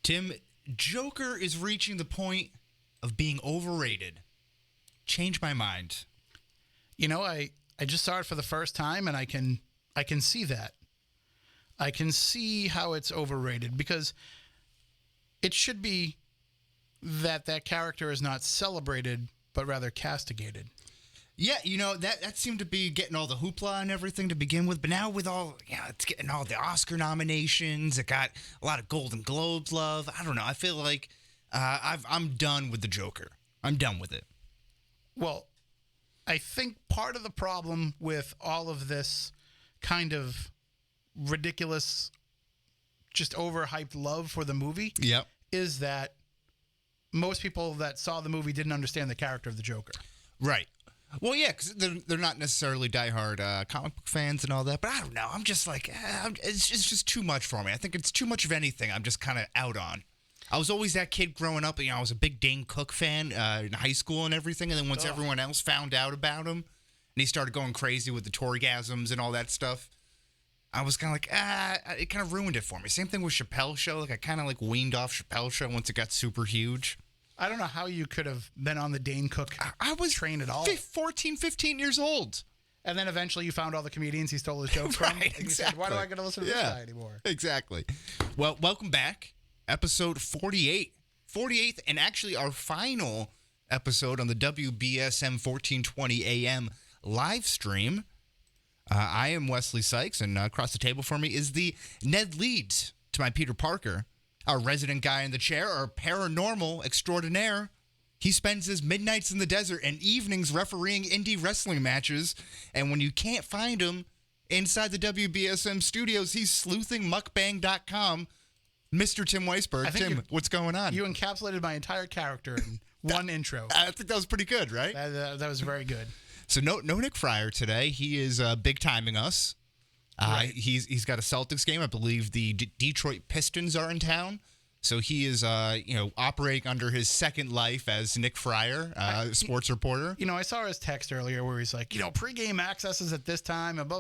Tim, Joker is reaching the point of being overrated. Change my mind. You know, I just saw it for the first time, and I can see that. I can see how it's overrated because it should be that character is not celebrated, but rather castigated. Yeah, you know, that seemed to be getting all the hoopla and everything to begin with, but now with all, it's getting all the Oscar nominations. It got a lot of Golden Globes love. I don't know. I feel like I'm done with the Joker. I'm done with it. Well, I think part of the problem with all of this kind of ridiculous, just overhyped love for the movie is that most people that saw the movie didn't understand the character of the Joker. Right. Well, yeah, because they're not necessarily diehard comic book fans and all that, but I don't know. I'm just like, it's just too much for me. I think it's too much of anything. I'm just kind of out on. I was always that kid growing up. You know, I was a big Dane Cook fan in high school and everything, and then once everyone else found out about him, and he started going crazy with the Torgasms and all that stuff, I was kind of like, it kind of ruined it for me. Same thing with Chappelle's Show. Like, I kind of weaned off Chappelle's Show once it got super huge. I don't know how you could have been on the Dane Cook I was train at all. 14, 15 years old. And then eventually you found all the comedians he stole his jokes from. Right, And exactly. you said, why do I got to listen to this guy anymore? Exactly. Well, welcome back. Episode 48. 48th, and actually our final episode on the WBSM 1420 AM live stream. I am Wesley Sykes, and across the table for me is the Ned Leeds to my Peter Parker, our resident guy in the chair, our paranormal extraordinaire. He spends his midnights in the desert and evenings refereeing indie wrestling matches, and when you can't find him inside the WBSM studios, he's sleuthing mukbang.com. Mr. Tim Weisberg. Tim, what's going on? You encapsulated my entire character in one intro. I think that was pretty good, right? That was very good. So no Nick Fryer today. He is big timing us. Right. He's got a Celtics game. I believe the Detroit Pistons are in town. So he is operating under his second life as Nick Fryer, sports reporter. You know, I saw his text earlier where he's like, pregame access is at this time. And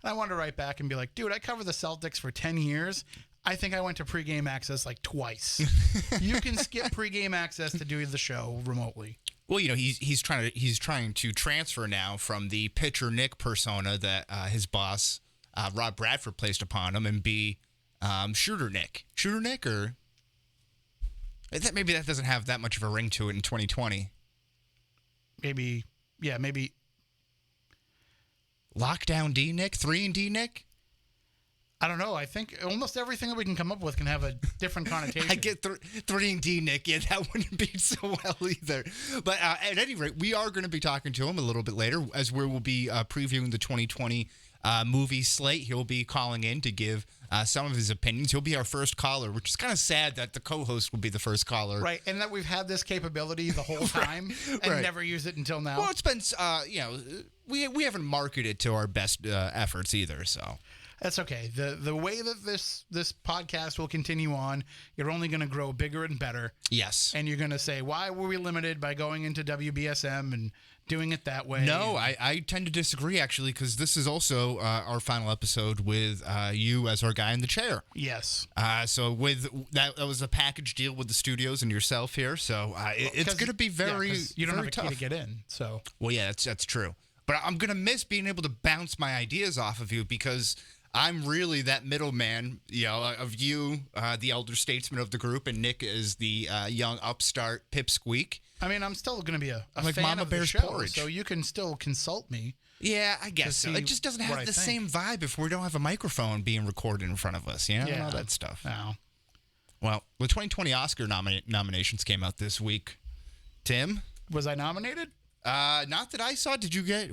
I wanted to write back and be like, dude, I covered the Celtics for 10 years. I think I went to pregame access like twice. You can skip pregame access to do the show remotely. Well, he's trying to transfer now from the pitcher Nick persona that his boss Rob Bradford placed upon him and be shooter Nick. Shooter Nick, or maybe that doesn't have that much of a ring to it in 2020. Maybe Lockdown D Nick, 3 and D Nick. I don't know. I think almost everything that we can come up with can have a different connotation. I get 3 and D, Nick. Yeah, that wouldn't be so well either. But at any rate, we are going to be talking to him a little bit later as we will be previewing the 2020 movie slate. He'll be calling in to give some of his opinions. He'll be our first caller, which is kind of sad that the co-host will be the first caller. Right, and that we've had this capability the whole time and never used it until now. Well, it's been, we haven't marketed to our best efforts either, so... That's okay. The way that this podcast will continue on, you're only going to grow bigger and better. Yes. And you're going to say, why were we limited by going into WBSM and doing it that way? No, I tend to disagree, actually, because this is also our final episode with you as our guy in the chair. Yes. So with that was a package deal with the studios and yourself here. So it's going to be very you don't very have a tough. key to get in. So. Well, yeah, that's true. But I'm going to miss being able to bounce my ideas off of you because I'm really that middleman, of you, the elder statesman of the group, and Nick is the young upstart pipsqueak. I mean, I'm still going to be a like fan Mama of Bear's the show, porridge. so you can still consult me. Yeah, I guess so. It just doesn't have the same vibe if we don't have a microphone being recorded in front of us, and all that stuff. No. Well, the 2020 Oscar nominations came out this week. Tim? Was I nominated? Not that I saw. Did you get...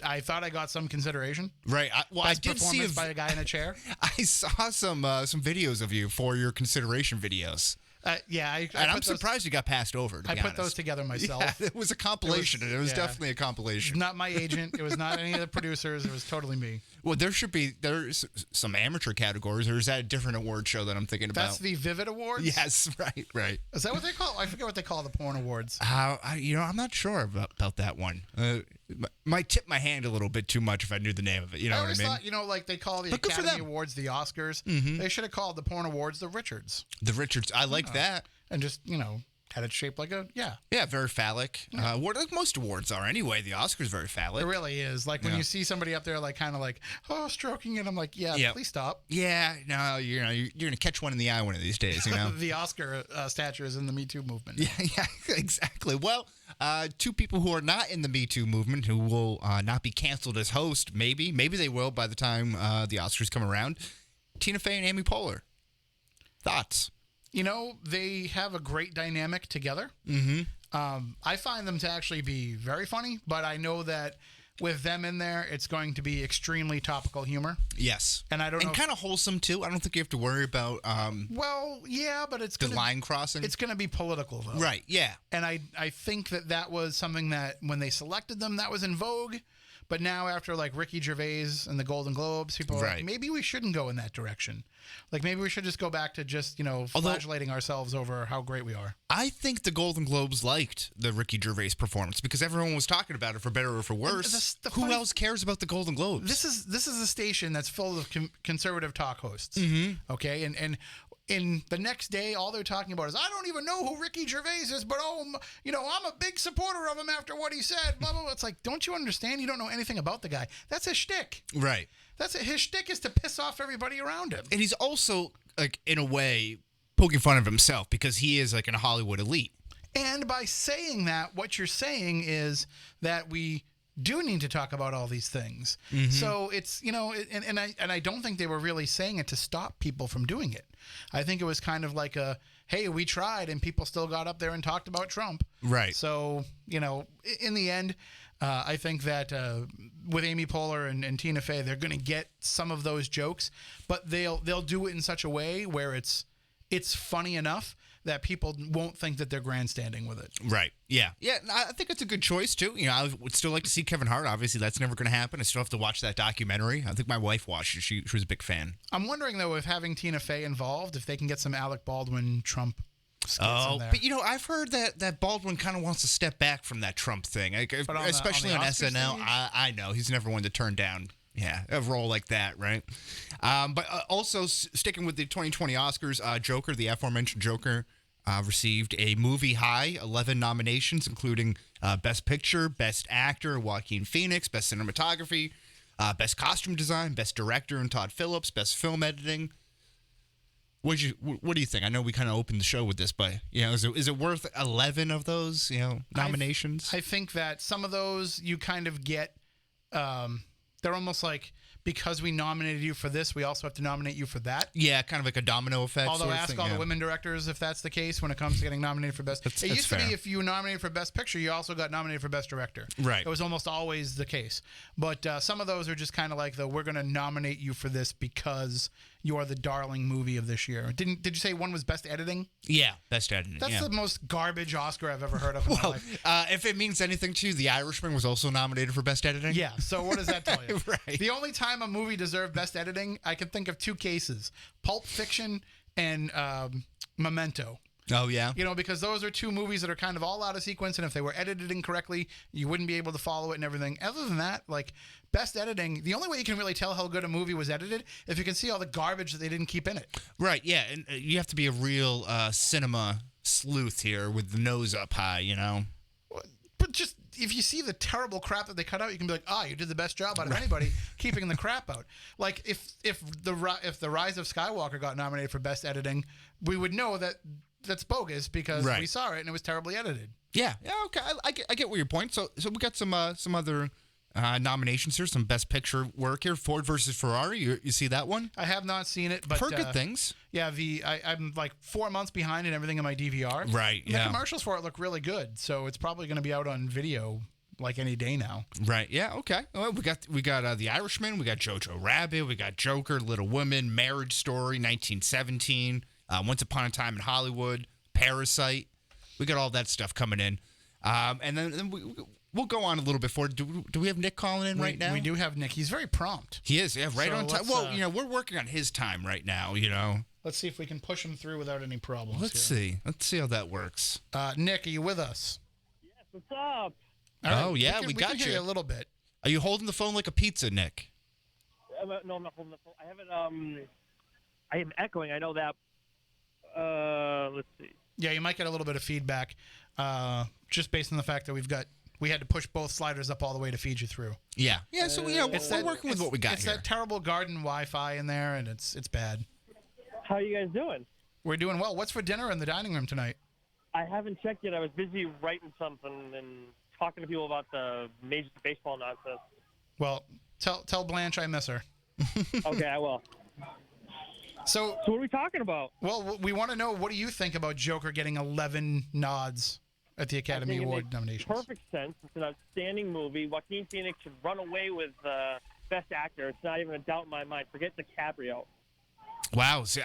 I thought I got some consideration. Right. I did see by a guy in a chair. I saw some videos of you for your consideration videos. I'm surprised you got passed over. I put those together myself. Yeah, it was a compilation. It was definitely a compilation. Not my agent. It was not any of the producers. It was totally me. Well, there's some amateur categories, or is that a different award show that I'm thinking about? That's the Vivid Awards? Yes, right. Is that what they call it? I forget what they call the porn awards. I'm not sure about that one. might tip my hand a little bit too much if I knew the name of it. You know what I always mean? thought, like they call the Academy Awards the Oscars. Mm-hmm. They should have called the porn awards the Richards. The Richards. I like that. And just, had it shaped like a, Yeah, very phallic. What most awards are anyway. The Oscars very phallic. It really is. Like when you see somebody up there, like kind of like, stroking it, I'm like, please stop. Yeah, no, you're gonna catch one in the eye one of these days. The Oscar stature is in the Me Too movement. Yeah, exactly. Well, two people who are not in the Me Too movement who will not be canceled as host. Maybe they will by the time the Oscars come around. Tina Fey and Amy Poehler. Thoughts? They have a great dynamic together. Mm-hmm. I find them to actually be very funny, but I know that with them in there, it's going to be extremely topical humor. Yes. And I don't know. And kind of wholesome, too. I don't think you have to worry about well, yeah, but it's the line crossing. It's going to be political, though. Right, yeah. And I think that was something that when they selected them, that was in vogue. But now after like Ricky Gervais and the Golden Globes, people are like, maybe we shouldn't go in that direction. Like maybe we should just go back to just, flagellating ourselves over how great we are. I think the Golden Globes liked the Ricky Gervais performance because everyone was talking about it for better or for worse. Who else cares about the Golden Globes? This is a station that's full of conservative talk hosts. Mm-hmm. Okay, and in the next day, all they're talking about is, I don't even know who Ricky Gervais is, but I'm a big supporter of him after what he said. Blah blah blah. It's like, don't you understand? You don't know anything about the guy. That's his shtick. Right. His shtick is to piss off everybody around him. And he's also, like, in a way, poking fun of himself because he is like in a Hollywood elite. And by saying that, what you're saying is that we do need to talk about all these things. Mm-hmm. So it's, and I don't think they were really saying it to stop people from doing it. I think it was kind of like hey, we tried and people still got up there and talked about Trump. Right. So, in the end, I think that with Amy Poehler and Tina Fey, they're going to get some of those jokes, but they'll do it in such a way where it's funny enough that people won't think that they're grandstanding with it. Right. Yeah. Yeah. I think it's a good choice, too. I would still like to see Kevin Hart. Obviously, that's never going to happen. I still have to watch that documentary. I think my wife watched it. She was a big fan. I'm wondering, though, if having Tina Fey involved, if they can get some Alec Baldwin Trump skits in there. But, I've heard that Baldwin kind of wants to step back from that Trump thing, especially on SNL. I know. He's never one to turn down. Yeah, a role like that, right? But also, sticking with the 2020 Oscars, Joker, the aforementioned Joker, received a movie high 11 nominations, including Best Picture, Best Actor, Joaquin Phoenix, Best Cinematography, Best Costume Design, Best Director, and Todd Phillips, Best Film Editing. What do you think? I know we kind of opened the show with this, but is it worth 11 of those nominations? I think that some of those you kind of get. They're almost like, because we nominated you for this, we also have to nominate you for that. Yeah, kind of like a domino effect. Although sort of ask thing, all the women directors if that's the case when it comes to getting nominated for Best. It used to be if you were nominated for Best Picture, you also got nominated for Best Director. Right. It was almost always the case. But some of those are just kind of like we're going to nominate you for this because you are the darling movie of this year. Did you say one was Best Editing? Yeah, Best Editing. That's the most garbage Oscar I've ever heard of in my life. If it means anything to you, The Irishman was also nominated for Best Editing. Yeah, so what does that tell you? Right. The only time a movie deserved Best Editing, I can think of two cases: Pulp Fiction and Memento. Oh, yeah? Because those are two movies that are kind of all out of sequence, and if they were edited incorrectly, you wouldn't be able to follow it and everything. Other than that, like, Best Editing, the only way you can really tell how good a movie was edited if you can see all the garbage that they didn't keep in it. Right, yeah, and you have to be a real cinema sleuth here with the nose up high, But just, if you see the terrible crap that they cut out, you can be like, you did the best job out of anybody keeping the crap out. Like, if the Rise of Skywalker got nominated for Best Editing, we would know that that's bogus because we saw it and it was terribly edited. Yeah, okay, I get where your point. So we got some other nominations here, some Best Picture work here. Ford versus Ferrari. You see that one? I have not seen it, but heard good things. Yeah, I'm like 4 months behind in everything in my DVR. Right. And the commercials for it look really good, so it's probably going to be out on video like any day now. Right. Yeah. Okay. Well, we got The Irishman. We got Jojo Rabbit. We got Joker, Little Women, Marriage Story, 1917. Once Upon a Time in Hollywood, Parasite. We got all that stuff coming in. And then we'll go on a little bit forward. Do we have Nick calling in right now? We do have Nick. He's very prompt. He is, yeah, right on time. Well, we're working on his time right now, Let's see if we can push him through without any problems. Let's see how that works. Nick, are you with us? Yes, what's up? All right, Oh, yeah, we got can hear you. you a little bit. Are you holding the phone like a pizza, Nick? No, I'm not holding the phone. I have it. I am echoing. I know that. Let's see. Yeah, you might get a little bit of feedback, just based on the fact that we had to push both sliders up all the way to feed you through. Yeah. Yeah, so, we're working with what we got It's here. that terrible garden Wi-Fi in there, and it's bad. How are you guys doing? We're doing well. What's for dinner in the dining room tonight? I haven't checked yet. I was busy writing something and talking to people about the Major League Baseball nonsense. Well, tell Blanche I miss her. Okay, I will. So what are we talking about? Well, we want to know, what do you think about Joker getting 11 nods at the Academy Award nominations? Perfect sense. It's an outstanding movie. Joaquin Phoenix should run away with Best Actor. It's not even a doubt in my mind. Forget DiCaprio. Wow. See,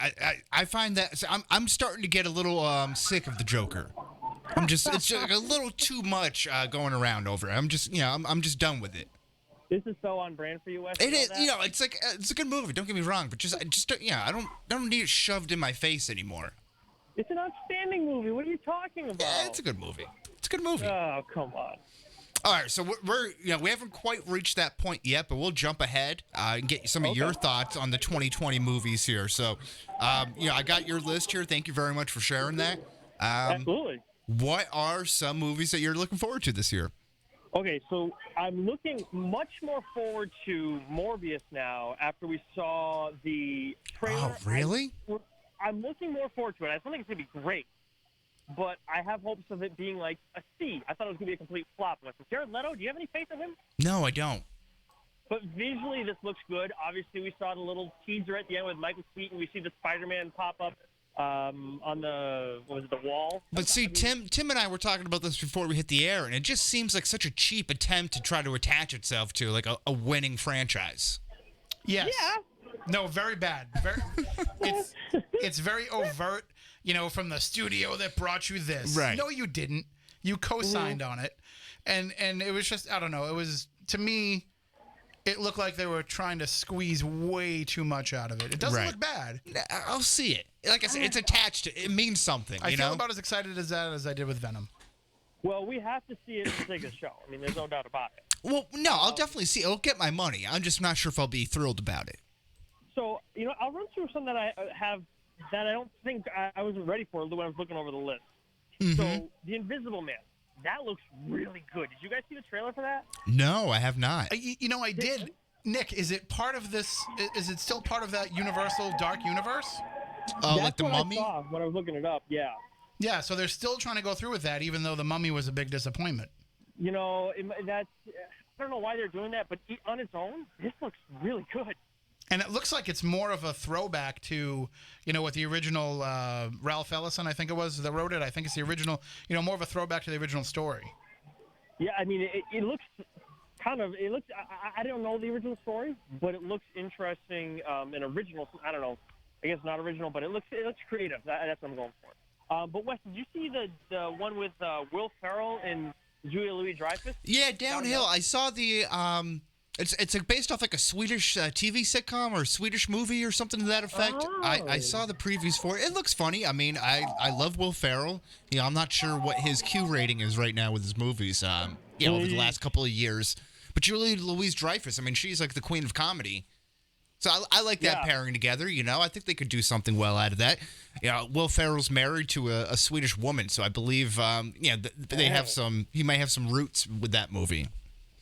I find that I'm starting to get a little sick of the Joker. It's just like a little too much going around over it. I'm just done with it. This is so on brand for you, Wes. It is, it's like it's a good movie. Don't get me wrong, but I don't need it shoved in my face anymore. It's an outstanding movie. What are you talking about? Yeah, it's a good movie. It's a good movie. Oh, come on. All right, so we haven't quite reached that point yet, but we'll jump ahead and get some of your thoughts on the 2020 movies here. So, I got your list here. Thank you very much for sharing that. Absolutely. What are some movies that you're looking forward to this year? Okay, so I'm looking much more forward to Morbius now after we saw the trailer. Oh, really? I'm looking more forward to it. I don't think it's going to be great, but I have hopes of it being like a C. I thought it was going to be a complete flop. Jared Leto, do you have any faith in him? No, I don't. But visually, this looks good. Obviously, we saw the little teaser at the end with Michael Keaton. We see the Spider-Man pop up on the wall. But see, Tim and I were talking about this before we hit the air, and it just seems like such a cheap attempt to try to attach itself to like a winning franchise. Yes. Yeah. No, very bad. It's very overt, from the studio that brought you this. Right. No, you didn't. You co-signed on it. And it was just, I don't know, it was, to me, it looked like they were trying to squeeze way too much out of it. It doesn't look bad. I'll see it. Like I said, it's attached. It means something. I feel about as excited as I did with Venom. Well, we have to see it to take a show. I mean, there's no doubt about it. Well, no, I'll definitely see it. It'll get my money. I'm just not sure if I'll be thrilled about it. So, I'll run through some that I have that I don't think I wasn't ready for when I was looking over the list. Mm-hmm. So, The Invisible Man. That looks really good. Did you guys see the trailer for that? No, I have not. I did. Nick, is it part of this? Is it still part of that Universal Dark Universe? Oh, like the Mummy? I saw when I was looking it up, yeah. Yeah, so they're still trying to go through with that, even though the Mummy was a big disappointment. That's I don't know why they're doing that, but on its own, this looks really good. And it looks like it's more of a throwback to, what the original Ralph Ellison, I think it was, that wrote it. I think it's the original, more of a throwback to the original story. Yeah, I mean, it looks kind of, I don't know the original story, but it looks interesting and original. I don't know. I guess not original, but it looks creative. That's what I'm going for. But Wes, did you see the one with Will Ferrell and Julia Louis-Dreyfus? Yeah, Downhill. I saw the it's like based off like a Swedish TV sitcom or a Swedish movie or something to that effect. Oh. I saw the previews for it. It looks funny. I mean, I love Will Ferrell. I'm not sure what his Q rating is right now with his movies. Over the last couple of years. But Julia Louis-Dreyfus, I mean, she's like the queen of comedy. So I like that pairing together. I think they could do something well out of that. Will Ferrell's married to a Swedish woman, so I believe they have some. He might have some roots with that movie.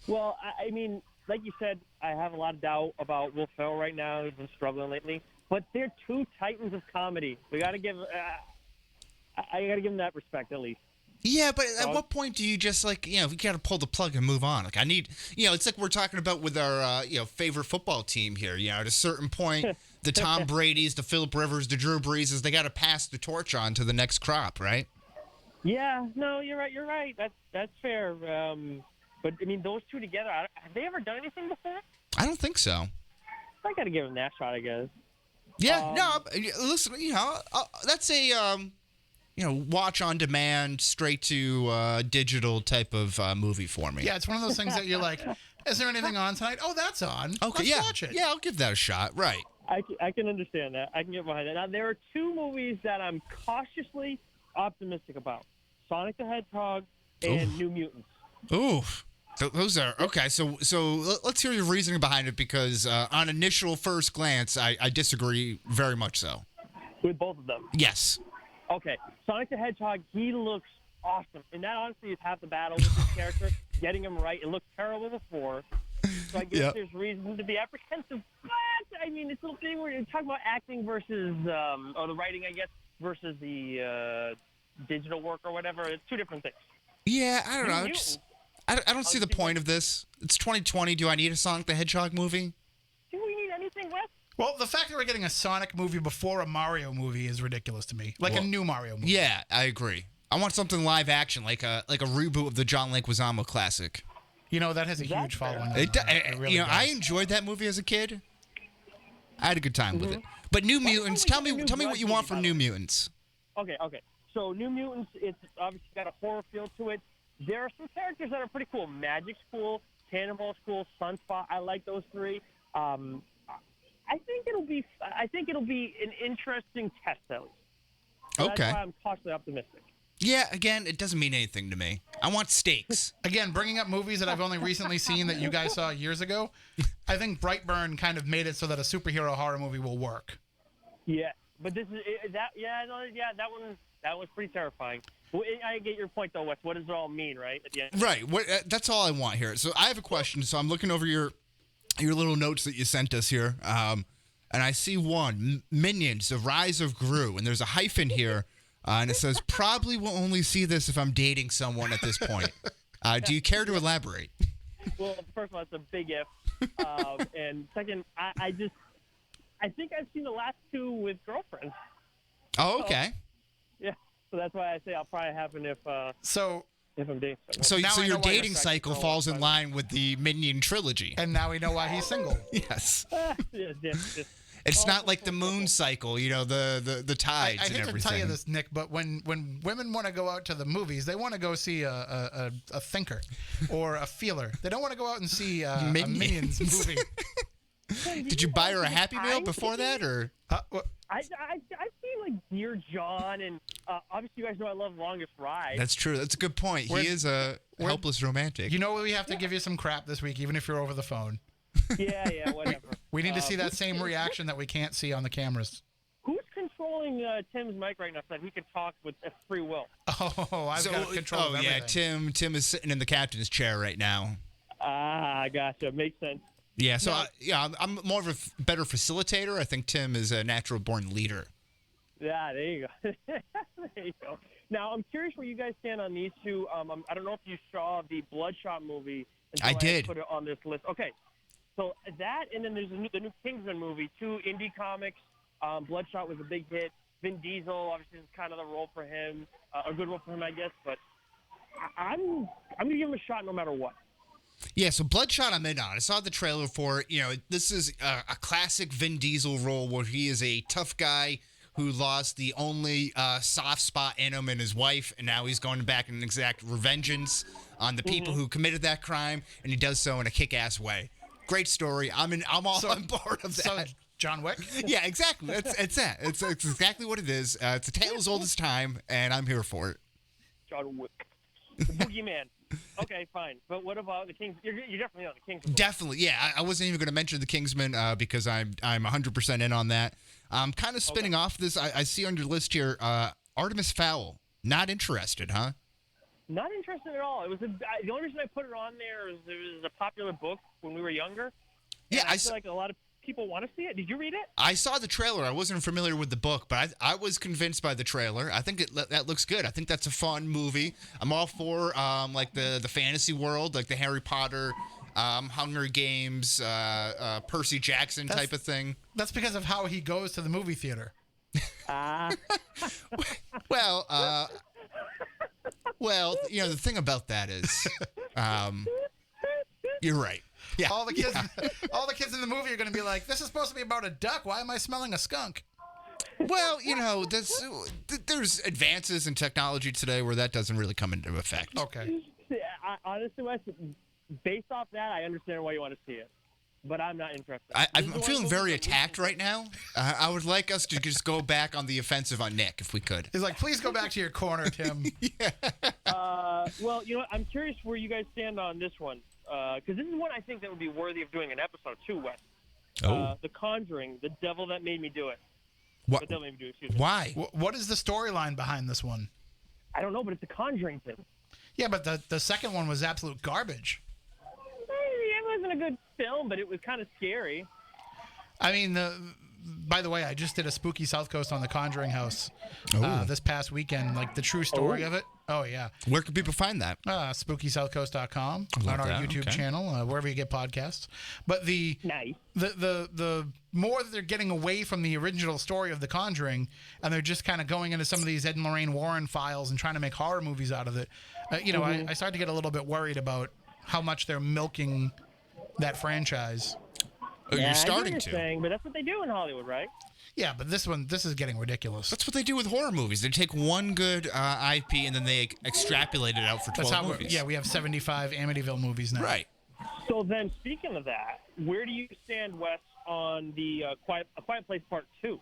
Well, I mean, like you said, I have a lot of doubt about Will Ferrell right now. He's been struggling lately, but they're two titans of comedy. We got to give. I got to give them that respect at least. Yeah, but at what point do you just we got to pull the plug and move on? Like I need, it's like we're talking about with our favorite football team here. At a certain point, the Tom Brady's, the Phillip Rivers, the Drew Breeses, they got to pass the torch on to the next crop, right? Yeah, no, you're right. You're right. That's fair. But I mean, those two together, have they ever done anything before? I don't think so. I got to give them that shot, I guess. Yeah, no. Listen, that's a watch on demand, straight to digital type of movie for me. Yeah, it's one of those things that you're like, is there anything on tonight? Oh, that's on. Okay, Let's watch it. Yeah, I'll give that a shot. Right. I can understand that. I can get behind that. Now, there are two movies that I'm cautiously optimistic about: Sonic the Hedgehog and New Mutants. Ooh. Those are okay. So let's hear your reasoning behind it, because on initial first glance, I disagree very much so. With both of them. Yes. Okay, Sonic the Hedgehog, he looks awesome, and that honestly is half the battle with this character. Getting him right. It looked terrible before, so I guess there's reason to be apprehensive. But I mean, it's a little thing where you're talking about acting versus, or the writing, I guess, versus the digital work or whatever. It's two different things. Yeah, I don't know. I don't see the point of this. It's 2020. Do I need a Sonic the Hedgehog movie? Do we need anything, Wes? Well, the fact that we're getting a Sonic movie before a Mario movie is ridiculous to me. Like a new Mario movie. Yeah, I agree. I want something live action, like a reboot of the John Leguizamo classic. You know, that has a huge following. It really does. I enjoyed that movie as a kid. I had a good time with it. But New Mutants, tell me what you want from New Mutants. Okay. So New Mutants, it's obviously got a horror feel to it. There are some characters that are pretty cool. Magic's cool, Cannonball's cool, Sunspot. I like those three. I think it'll be an interesting test, at least. So Okay. That's why I'm cautiously optimistic. Yeah, again, it doesn't mean anything to me. I want stakes. Again, bringing up movies that I've only recently seen that you guys saw years ago, I think Brightburn kind of made it so that a superhero horror movie will work. Yeah, but this is that. Yeah, no, yeah, that was pretty terrifying. Well, I get your point though, Wes. What does it all mean, right? At the end. Right. That's all I want here. So I have a question. So I'm looking over your little notes that you sent us here, and I see one, Minions: The Rise of Gru, and there's a hyphen here, and it says, probably will only see this if I'm dating someone at this point. Do you care to elaborate? Well, first of all, it's a big if, and second, I think I've seen the last two with girlfriends. Oh, okay. Yeah, so that's why I say I'll probably happen if I'm dating someone. So your dating cycle falls in line with the Minion trilogy. And now we know why he's single. Yes. Yes. It's not like the moon cycle, you know, the tides I and hate everything. to tell you this, Nick, but when women want to go out to the movies, they want to go see a thinker or a feeler. They don't want to go out and see a Minions movie. Did you buy her a Happy Meal before that, or? I've seen like Dear John, and obviously you guys know I love Longest Ride. That's true. That's a good point. He is a helpless romantic. You know we have to give you some crap this week, even if you're over the phone. Yeah, whatever. We need to see that same reaction that we can't see on the cameras. Who's controlling Tim's mic right now so that he can talk with free will? Oh, I've got control of everything. Tim is sitting in the captain's chair right now. Ah, gotcha. Makes sense. Yeah, so I'm more of a better facilitator. I think Tim is a natural-born leader. Yeah, there you go. There you go. Now, I'm curious where you guys stand on these two. I don't know if you saw the Bloodshot movie. I did. Put it on this list. Okay. So that, and then there's the new Kingsman movie, two indie comics. Bloodshot was a big hit. Vin Diesel, obviously, is kind of the role for him, a good role for him, I guess. But I'm gonna give him a shot no matter what. Yeah, so Bloodshot I'm in on. I saw the trailer for it. You know, this is a classic Vin Diesel role where he is a tough guy who lost the only soft spot in him and his wife, and now he's going back and exact revengeance on the people who committed that crime, and he does so in a kick-ass way. Great story. I'm all on board of that. So John Wick? Yeah, exactly. It's that. It's exactly what it is. It's a tale as old as time, and I'm here for it. John Wick. The Boogeyman. Okay, fine. But what about the Kings? You're definitely on the Kingsman. Definitely, yeah. I wasn't even going to mention the Kingsman because I'm 100% in on that. I'm kind of spinning off this. I see on your list here, Artemis Fowl. Not interested, huh? Not interested at all. It was the only reason I put it on there is it was a popular book when we were younger. Yeah, I feel like a lot of people want to see it. Did you read it? I saw the trailer. I wasn't familiar with the book, but I was convinced by the trailer. I think that looks good. I think that's a fun movie. I'm all for like the fantasy world, like the Harry Potter, Hunger Games, Percy Jackson type of thing. That's because of how he goes to the movie theater. Well, you know, the thing about that is, you're right. Yeah. All the kids in the movie are going to be like, "This is supposed to be about a duck. Why am I smelling a skunk?" Well, you know, there's advances in technology today where that doesn't really come into effect. Okay. Honestly, Wes, based off that, I understand why you want to see it. but I'm not interested. I'm feeling very attacked right now. I would like us to just go back on the offensive on Nick, if we could. He's like, please go back to your corner, Tim. Well, you know what? I'm curious where you guys stand on this one. Because this is one I think that would be worthy of doing an episode too, Wes. The Conjuring, The Devil That Made Me Do It. What? The Devil Made Me Do It, excuse me. Why? What is the storyline behind this one? I don't know, but it's a Conjuring thing. Yeah, but the second one was absolute garbage. It wasn't a good film, but it was kind of scary. I mean, by the way, I just did a Spooky South Coast on the Conjuring House this past weekend, like the true story of it. Oh, yeah. Where can people find that? SpookySouthCoast.com on our that. YouTube channel, wherever you get podcasts. But the more that they're getting away from the original story of The Conjuring, and they're just kind of going into some of these Ed and Lorraine Warren files and trying to make horror movies out of it, I started to get a little bit worried about how much they're milking that franchise. Oh, you're starting to. Saying, but that's what they do in Hollywood, right? Yeah, but this is getting ridiculous. That's what they do with horror movies. They take one good IP and then they extrapolate it out for 12 movies. We have 75 Amityville movies now. Right. So then, speaking of that, where do you stand, Wes, on the A Quiet Place Part 2?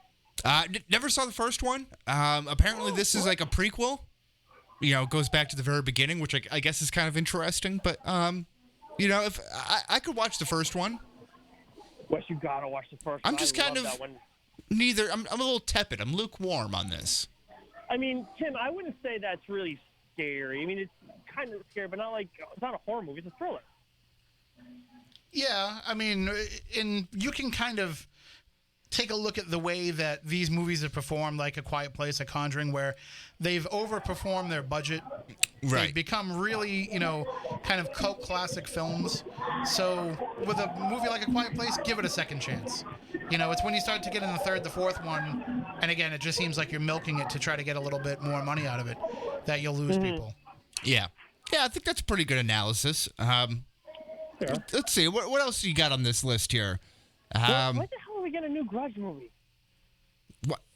Never saw the first one. Apparently, this is like a prequel. It goes back to the very beginning, which I guess is kind of interesting. But, if I could watch the first one. Wes, you gotta watch the first one. I'm just kind of neither. I'm a little tepid. I'm lukewarm on this. I mean, Tim, I wouldn't say that's really scary. I mean, it's kind of scary, but not like it's not a horror movie. It's a thriller. Yeah, I mean, you can kind of take a look at the way that these movies have performed, like A Quiet Place, A Conjuring, where they've overperformed their budget. Right. They've become really, kind of cult classic films. So with a movie like A Quiet Place, give it a second chance. It's when you start to get in the third, the fourth one, and again, it just seems like you're milking it to try to get a little bit more money out of it, that you'll lose people. Yeah. Yeah, I think that's a pretty good analysis. Let's see. What else you got on this list here? What the hell are we getting a new Grudge movie?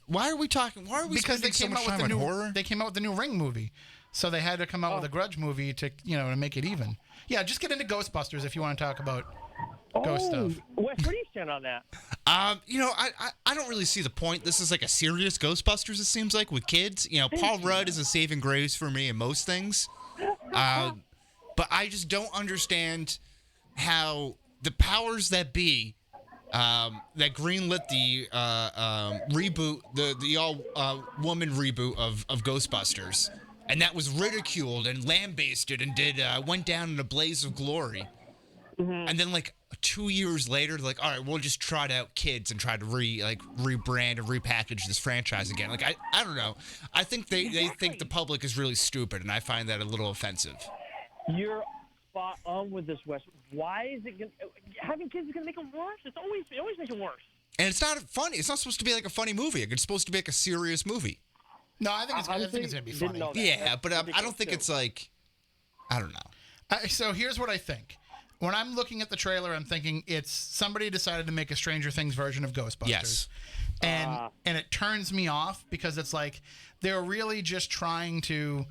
Why are we talking? Why are we because spending so much time on horror? They came out with the new Ring movie, so they had to come out with a Grudge movie to to make it even. Yeah, just get into Ghostbusters if you want to talk about ghost stuff. Wes, where do you stand on that? I don't really see the point. This is like a serious Ghostbusters. It seems like with kids. Paul Rudd is a saving grace for me in most things, but I just don't understand how the powers that be. That greenlit the reboot, the all-woman reboot of Ghostbusters, and that was ridiculed and lambasted and went down in a blaze of glory. Mm-hmm. And then, 2 years later, they're like, all right, we'll just trot out kids and try to rebrand and repackage this franchise again. I don't know. I think they think the public is really stupid, and I find that a little offensive. You're spot on with this, Wes. Why is it having kids is going to make it worse? It always makes it worse. And it's not funny. It's not supposed to be like a funny movie. It's supposed to be like a serious movie. No, I think it's going to be funny. Yeah, but I don't think it's like, I don't know. So here's what I think. When I'm looking at the trailer, I'm thinking it's somebody decided to make a Stranger Things version of Ghostbusters. Yes. And it turns me off because it's like they're really just trying to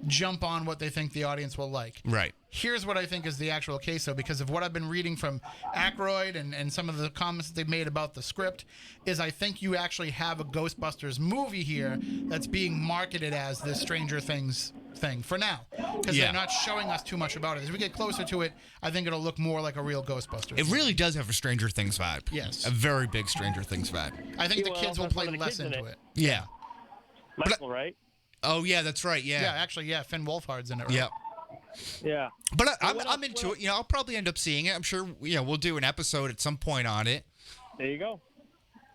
jump on what they think the audience will like. Right. Here's what I think is the actual case, though, because of what I've been reading from Aykroyd and some of the comments they've made about the script, is I think you actually have a Ghostbusters movie here that's being marketed as this Stranger Things thing for now. Because they're not showing us too much about it. As we get closer to it, I think it'll look more like a real Ghostbusters. It really does have a Stranger Things vibe. Yes. A very big Stranger Things vibe. I think the kids will play less into it. Yeah. Michael, right? Oh, yeah, that's right, yeah. Yeah, actually, Finn Wolfhard's in it, right? Yeah. Yeah. But I'm into it. I'll probably end up seeing it. I'm sure, we'll do an episode at some point on it. There you go.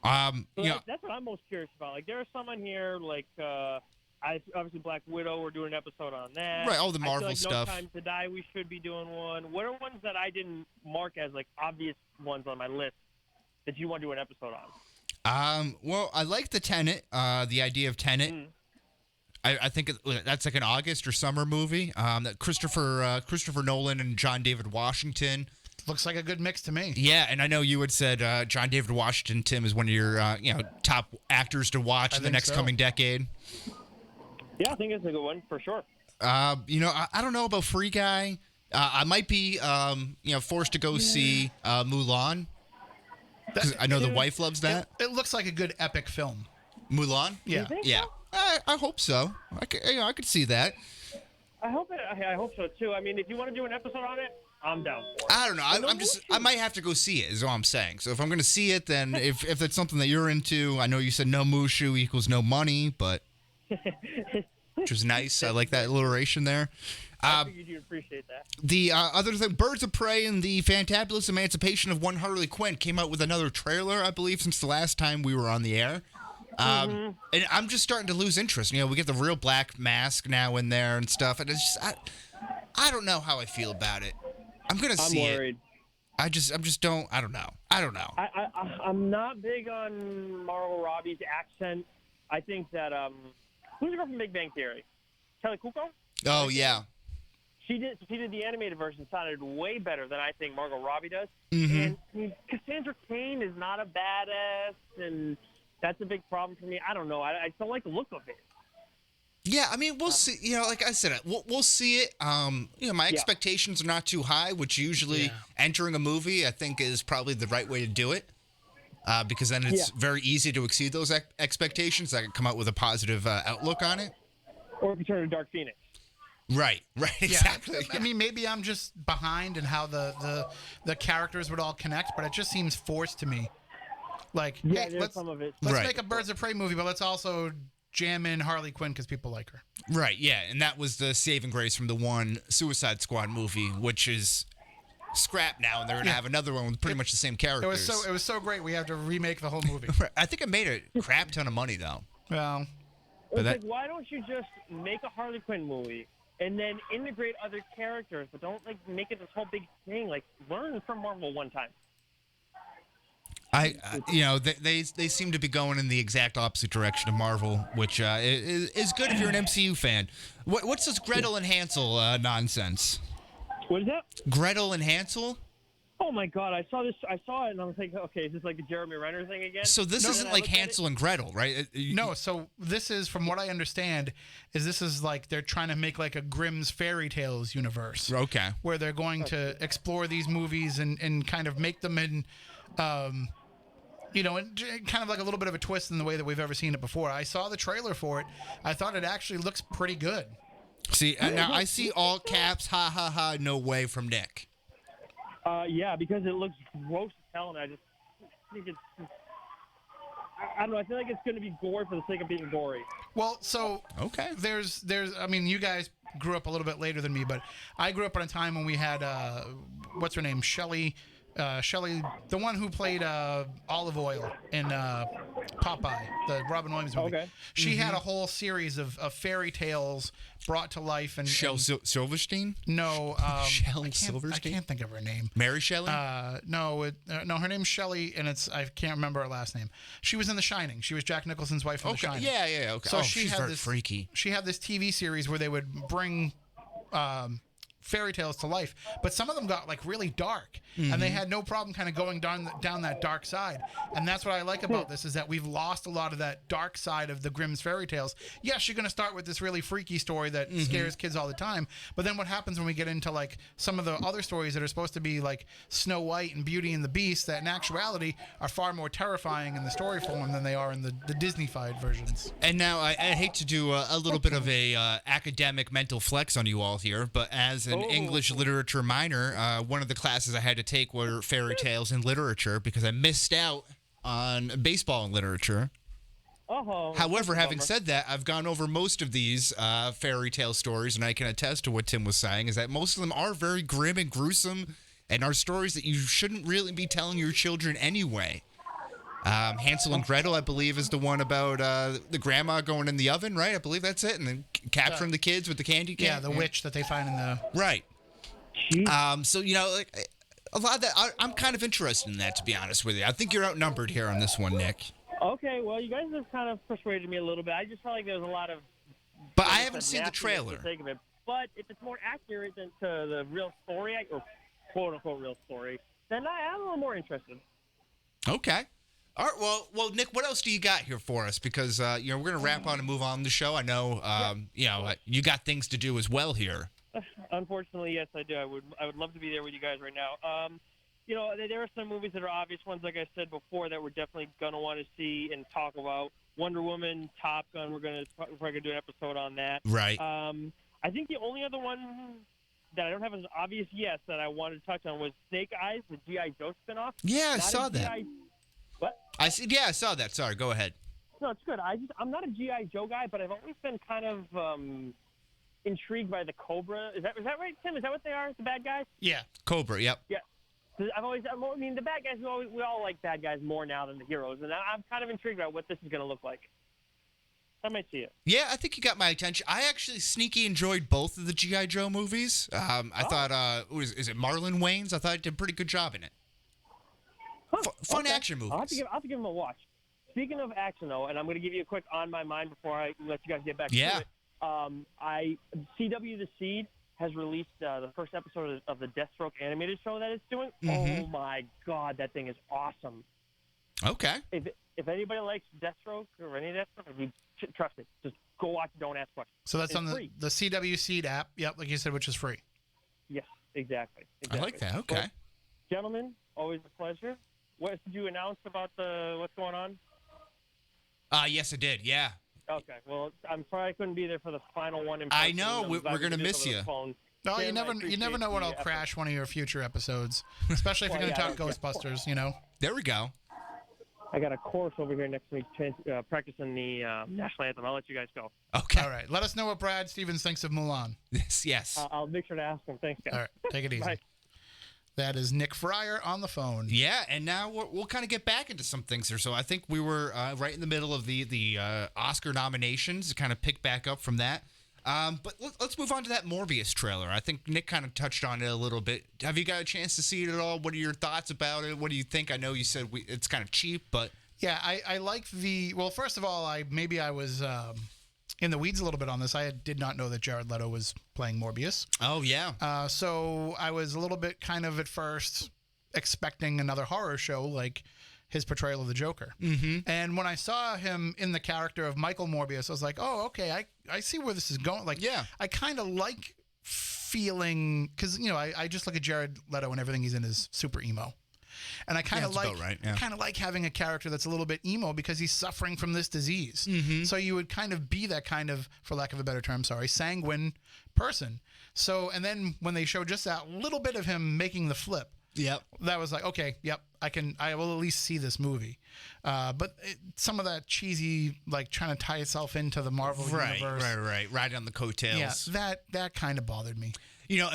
That's what I'm most curious about. There are some on here, obviously Black Widow, we're doing an episode on that. Right, all the Marvel stuff. No Time to Die, we should be doing one. What are ones that I didn't mark as, obvious ones on my list that you want to do an episode on? Well, I like the Tenet, the idea of Tenet. Mm. I think that's like an August or summer movie. That Christopher Nolan and John David Washington. Looks like a good mix to me. Yeah, and I know you had said John David Washington, Tim, is one of your top actors to watch in the next coming decade. Yeah, I think it's a good one for sure. I don't know about Free Guy. I might be, forced to go see Mulan. Because I know the wife loves that. It looks like a good epic film. Mulan? Yeah. You think Yeah. so? I hope so. I could see that. I hope so too. I mean, if you want to do an episode on it, I'm down for it. I don't know. I might have to go see it, is all I'm saying. So if I'm going to see it, then if it's something that you're into, I know you said no Mushu equals no money, but which was nice. I like that alliteration there. I figured you'd appreciate that. The other thing, Birds of Prey and the Fantabulous Emancipation of One Harley Quinn came out with another trailer, I believe, since the last time we were on the air. And I'm just starting to lose interest. We get the real Black Mask now in there and stuff, and it's just I don't know how I feel about it. I'm gonna see it. I'm worried. I don't know. I'm not big on Margot Robbie's accent. I think that who's the girl from Big Bang Theory? Kelly Kuko? Oh yeah. She did the animated version. Sounded way better than I think Margot Robbie does. Mm-hmm. And Cassandra Cain is not a badass, and that's a big problem for me. I don't know. I don't like the look of it. Yeah, I mean, we'll see. Like I said, we'll see it. My expectations are not too high, which usually entering a movie, I think, is probably the right way to do it. Because then it's very easy to exceed those expectations. I can come out with a positive outlook on it. Or if you turn to Dark Phoenix. Right, exactly. Yeah. I mean, maybe I'm just behind in how the characters would all connect, but it just seems forced to me. Like, hey, let's make a Birds of Prey movie, but let's also jam in Harley Quinn because people like her. Right, yeah, and that was the saving grace from the one Suicide Squad movie, which is scrapped now, and they're gonna have another one with pretty much the same characters. It was so great we have to remake the whole movie. I think it made a crap ton of money though. Well, it's like, why don't you just make a Harley Quinn movie and then integrate other characters, but don't make it this whole big thing? Like, learn from Marvel one time. They seem to be going in the exact opposite direction of Marvel, which is good if you're an MCU fan. What's this Gretel and Hansel nonsense? What is that? Gretel and Hansel? Oh my God! I saw it, and I was like, okay, is this like a Jeremy Renner thing again? So this isn't like Hansel and Gretel, right? No. So this is, from what I understand, this is like they're trying to make like a Grimm's fairy tales universe. Okay. Where they're going to explore these movies and kind of make them in. And kind of like a little bit of a twist in the way that we've ever seen it before. I saw the trailer for it. I thought it actually looks pretty good. See, now I see all caps, ha, ha, ha, no way from Nick. Yeah, because it looks gross as hell, and I just think it's... I don't know. I feel like it's going to be gore for the sake of being gory. Well, so... Okay. There's I mean, you guys grew up a little bit later than me, but I grew up in a time when we had, what's her name, Shelley, the one who played Olive Oil in Popeye, the Robin Williams movie. Okay. She had a whole series of fairy tales brought to life. And Silverstein? No. Silverstein? I can't think of her name. Mary Shelley? No, her name's Shelley, and I can't remember her last name. She was in The Shining. She was Jack Nicholson's wife in The Shining. Yeah, okay. So she's very freaky. She had this TV series where they would bring... fairy tales to life, but some of them got like really dark, and they had no problem kind of going down that dark side. And that's what I like about this, is that we've lost a lot of that dark side of the Grimm's fairy tales. Yes, you're going to start with this really freaky story that scares kids all the time, but then what happens when we get into like some of the other stories that are supposed to be like Snow White and Beauty and the Beast, that in actuality are far more terrifying in the story form than they are in the Disney-fied versions. And now I hate to do a little bit of a academic mental flex on you all here, but as an English literature minor, one of the classes I had to take were fairy tales and literature because I missed out on baseball and literature. However, having said that, I've gone over most of these fairy tale stories, and I can attest to what Tim was saying, is that most of them are very grim and gruesome and are stories that you shouldn't really be telling your children anyway. Hansel and Gretel, I believe, is the one about the grandma going in the oven, right? I believe that's it. And then capturing the kids with the candy cane. Yeah, the witch that they find in the... Right. So, like, a lot of that, I'm kind of interested in that, to be honest with you. I think you're outnumbered here on this one, Nick. Okay, well, you guys have kind of persuaded me a little bit. I just felt like there was a lot of... But I haven't seen the trailer. For the sake of it. But if it's more accurate than to the real story, or quote-unquote real story, then I'm a little more interested. Okay. All right, well, Nick, what else do you got here for us? Because we're going to wrap on and move on the show. I know, you got things to do as well here. Unfortunately, yes, I do. I would love to be there with you guys right now. There are some movies that are obvious ones, like I said before, that we're definitely going to want to see and talk about. Wonder Woman, Top Gun, we're probably going to do an episode on that. Right. I think the only other one that I don't have as obvious yes that I wanted to touch on was Snake Eyes, the G.I. Joe spinoff. Yeah, I saw that. What? I saw that. Sorry, go ahead. No, it's good. I'm not a G.I. Joe guy, but I've always been kind of intrigued by the Cobra. Is that right, Tim? Is that what they are, the bad guys? Yeah. Cobra, yep. Yeah. The bad guys, we all like bad guys more now than the heroes, and I'm kind of intrigued by what this is going to look like. I might see it. Yeah, I think you got my attention. I actually sneaky enjoyed both of the G.I. Joe movies. I thought, is it Marlon Wayans? I thought he did a pretty good job in it. Fun action movies. I'll have to give them a watch. Speaking of action, though, and I'm going to give you a quick on my mind before I let you guys get back to it. CW The Seed has released the first episode of the Deathstroke animated show that it's doing. Mm-hmm. Oh, my God, that thing is awesome. Okay. If anybody likes Deathstroke or any of that stuff, trust it. Just go watch it. Don't ask questions. So that's on the CW Seed app. Yep, like you said, which is free. Yes, exactly. I like that. Okay. Well, gentlemen, always a pleasure. What did you announce about what's going on? Yes, I did. Yeah. Okay. Well, I'm sorry I couldn't be there for the final one. I know. We're gonna miss you. No, you never know when I'll crash one of your future episodes, especially if you're going to talk Ghostbusters. You know. There we go. I got a course over here next to me practicing the national anthem. I'll let you guys go. Okay. All right. Let us know what Brad Stevens thinks of Mulan. Yes. I'll make sure to ask him. Thanks, guys. All right. Take it easy. Bye. That is Nick Fryer on the phone. Yeah, and now we'll kind of get back into some things here. So I think we were right in the middle of the Oscar nominations to kind of pick back up from that. But let's move on to that Morbius trailer. I think Nick kind of touched on it a little bit. Have you got a chance to see it at all? What are your thoughts about it? What do you think? I know you said it's kind of cheap, but... Yeah, I like well, first of all, I was in the weeds a little bit on this. I did not know that Jared Leto was playing Morbius. Oh, yeah. So I was a little bit kind of at first expecting another horror show like his portrayal of the Joker. Mm-hmm. And when I saw him in the character of Michael Morbius, I was like, oh, okay, I see where this is going. Like, yeah. I kind of like feeling, because, I just look at Jared Leto and everything he's in is super emo. And I kind of like having a character that's a little bit emo because he's suffering from this disease. Mm-hmm. So you would kind of be that kind of, for lack of a better term, sanguine person. So, and then when they showed just that little bit of him making the flip, yep, that was like, okay, yep, I will at least see this movie. But some of that cheesy, like trying to tie itself into the Marvel universe, right on the coattails. Yeah, that kind of bothered me.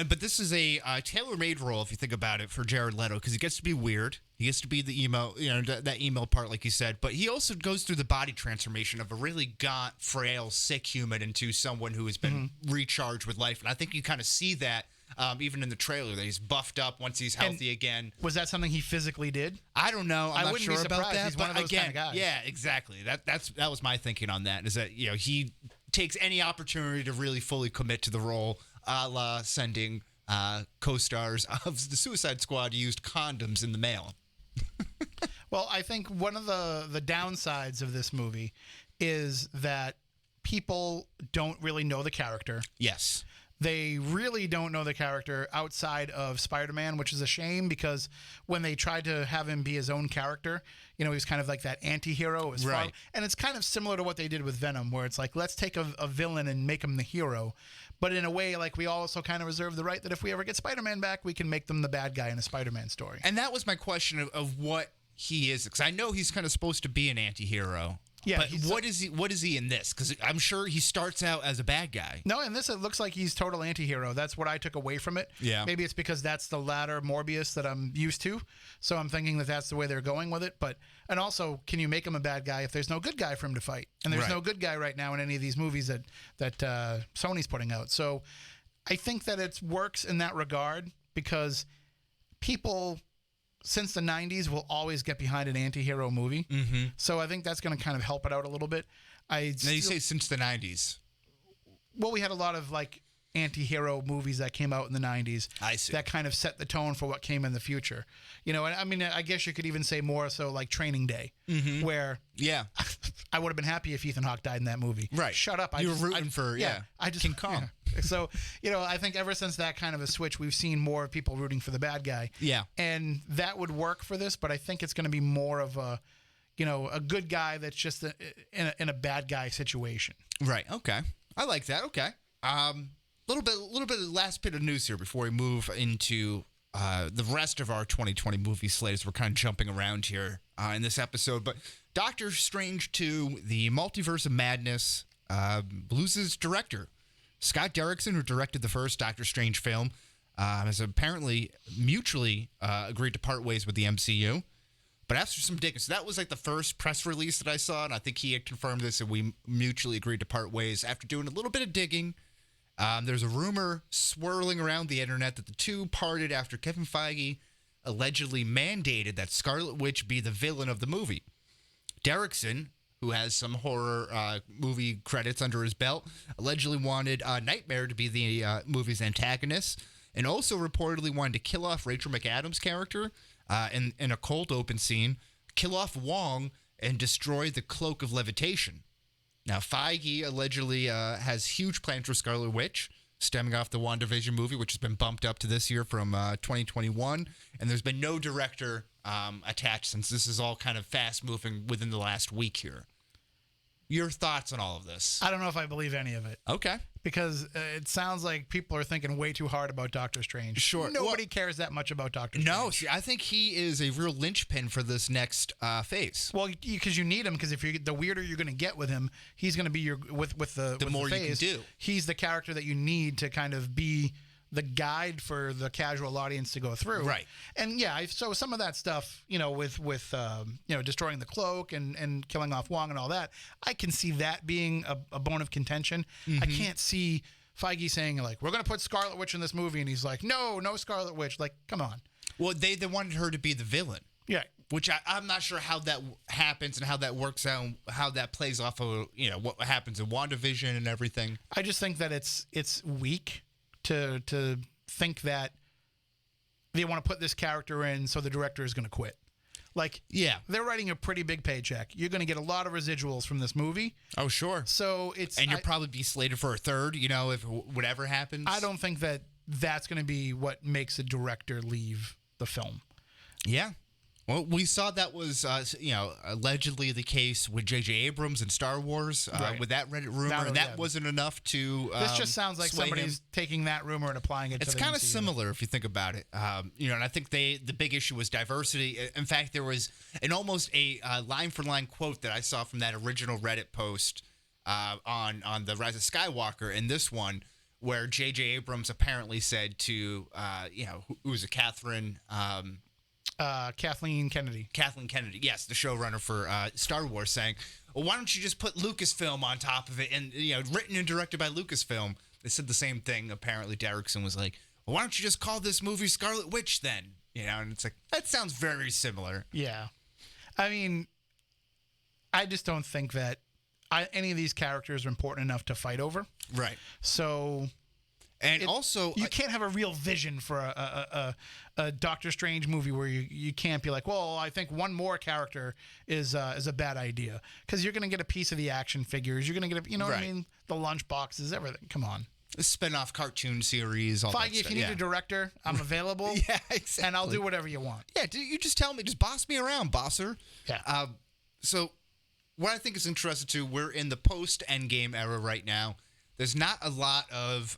But this is a tailor-made role, if you think about it, for Jared Leto, because he gets to be weird. He gets to be the emo, that emo part, like you said. But he also goes through the body transformation of a really gaunt, frail, sick human into someone who has been recharged with life. And I think you kind of see that even in the trailer, that he's buffed up once he's healthy again. Was that something he physically did? I don't know. I'm not sure about that. He's one of those kind of guys. Yeah, exactly. That was my thinking on that, is that he takes any opportunity to really fully commit to the role, a la sending co-stars of the Suicide Squad used condoms in the mail. Well, I think one of the downsides of this movie is that people don't really know the character. Yes. They really don't know the character outside of Spider-Man, which is a shame because when they tried to have him be his own character, he was kind of like that anti-hero. Right. And it's kind of similar to what they did with Venom, where it's like, let's take a villain and make him the hero. But in a way, like, we also kind of reserve the right that if we ever get Spider-Man back, we can make them the bad guy in a Spider-Man story. And that was my question of what he is, because I know he's kind of supposed to be an anti-hero. Yeah, but what is he in this? Because I'm sure he starts out as a bad guy. No, in this it looks like he's total anti-hero. That's what I took away from it. Yeah. Maybe it's because that's the latter Morbius that I'm used to. So I'm thinking that that's the way they're going with it. And also, can you make him a bad guy if there's no good guy for him to fight? And there's no good guy right now in any of these movies that Sony's putting out. So I think that it works in that regard because people since the 90s will always get behind an anti-hero movie. Mm-hmm. So I think that's going to kind of help it out a little bit. Now you say since the 90s. Well, we had a lot of like anti-hero movies that came out in the 90s. I see. That kind of set the tone for what came in the future. And I mean, I guess you could even say more so like Training Day, where I would have been happy if Ethan Hawke died in that movie. Right. Shut up. You were rooting for, I just King Kong. Yeah. So, I think ever since that kind of a switch, we've seen more people rooting for the bad guy. Yeah. And that would work for this, but I think it's going to be more of a good guy that's just in a bad guy situation. Right. Okay. I like that. Okay. Little bit of last bit of news here before we move into the rest of our 2020 movie slate, as we're kind of jumping around here in this episode. But Doctor Strange 2, The Multiverse of Madness, loses director. Scott Derrickson, who directed the first Doctor Strange film, has apparently mutually agreed to part ways with the MCU. But after some digging, so that was like the first press release that I saw, and I think he had confirmed this, and we mutually agreed to part ways. After doing a little bit of digging, there's a rumor swirling around the internet that the two parted after Kevin Feige allegedly mandated that Scarlet Witch be the villain of the movie. Derrickson, who has some horror movie credits under his belt, allegedly wanted Nightmare to be the movie's antagonist, and also reportedly wanted to kill off Rachel McAdams' character in a cold open scene, kill off Wong, and destroy the Cloak of Levitation. Now, Feige allegedly has huge plans for Scarlet Witch, stemming off the WandaVision movie, which has been bumped up to this year from 2021, and there's been no director attached since this is all kind of fast-moving within the last week here. Your thoughts on all of this? I don't know if I believe any of it. Okay. Because it sounds like people are thinking way too hard about Doctor Strange. Sure. Nobody cares that much about Doctor Strange. No, see, I think he is a real linchpin for this next phase. Well, because you need him, because if the weirder you're going to get with him, he's going to be your with the more phase, you can do. He's the character that you need to kind of be the guide for the casual audience to go through. Right. And yeah, so some of that stuff, with destroying the cloak and killing off Wong and all that, I can see that being a bone of contention. Mm-hmm. I can't see Feige saying, like, we're going to put Scarlet Witch in this movie, and he's like, no Scarlet Witch. Like, come on. Well, they wanted her to be the villain. Yeah. Which I'm not sure how that happens and how that works out, how that plays off of, what happens in WandaVision and everything. I just think that it's weak to think that they want to put this character in so the director is going to quit. Like, yeah, they're writing a pretty big paycheck. You're going to get a lot of residuals from this movie. Oh, sure. So you'll probably be slated for a third, if whatever happens. I don't think that that's going to be what makes a director leave the film. Yeah. Well, we saw that was, allegedly the case with J.J. Abrams and Star Wars, right. With that Reddit rumor, and that wasn't enough to this just sounds like somebody's taking that rumor and applying it to the MCU. It's kind of similar if you think about it. And I think the big issue was diversity. In fact, there was almost a line-for-line quote that I saw from that original Reddit post on the Rise of Skywalker in this one, where J.J. Abrams apparently said to, who was it, Kathleen Kennedy. Kathleen Kennedy, yes, the showrunner for Star Wars, saying, well, why don't you just put Lucasfilm on top of it? And, written and directed by Lucasfilm. They said the same thing. Apparently, Derrickson was like, well, why don't you just call this movie Scarlet Witch then? And it's like, that sounds very similar. Yeah. I mean, I just don't think that any of these characters are important enough to fight over. Right. So... And also, you can't have a real vision for a Doctor Strange movie where you can't be like, well, I think one more character is a bad idea, because you're going to get a piece of the action figures, you're going to get what I mean, the lunch boxes, everything. Come on, a spin-off cartoon series. All Feige, that if you need a director, I'm available. Yeah, exactly. And I'll do whatever you want. Yeah, you just tell me, just boss me around, bosser. Yeah. So, what I think is interesting too, we're in the post-Endgame era right now. There's not a lot of,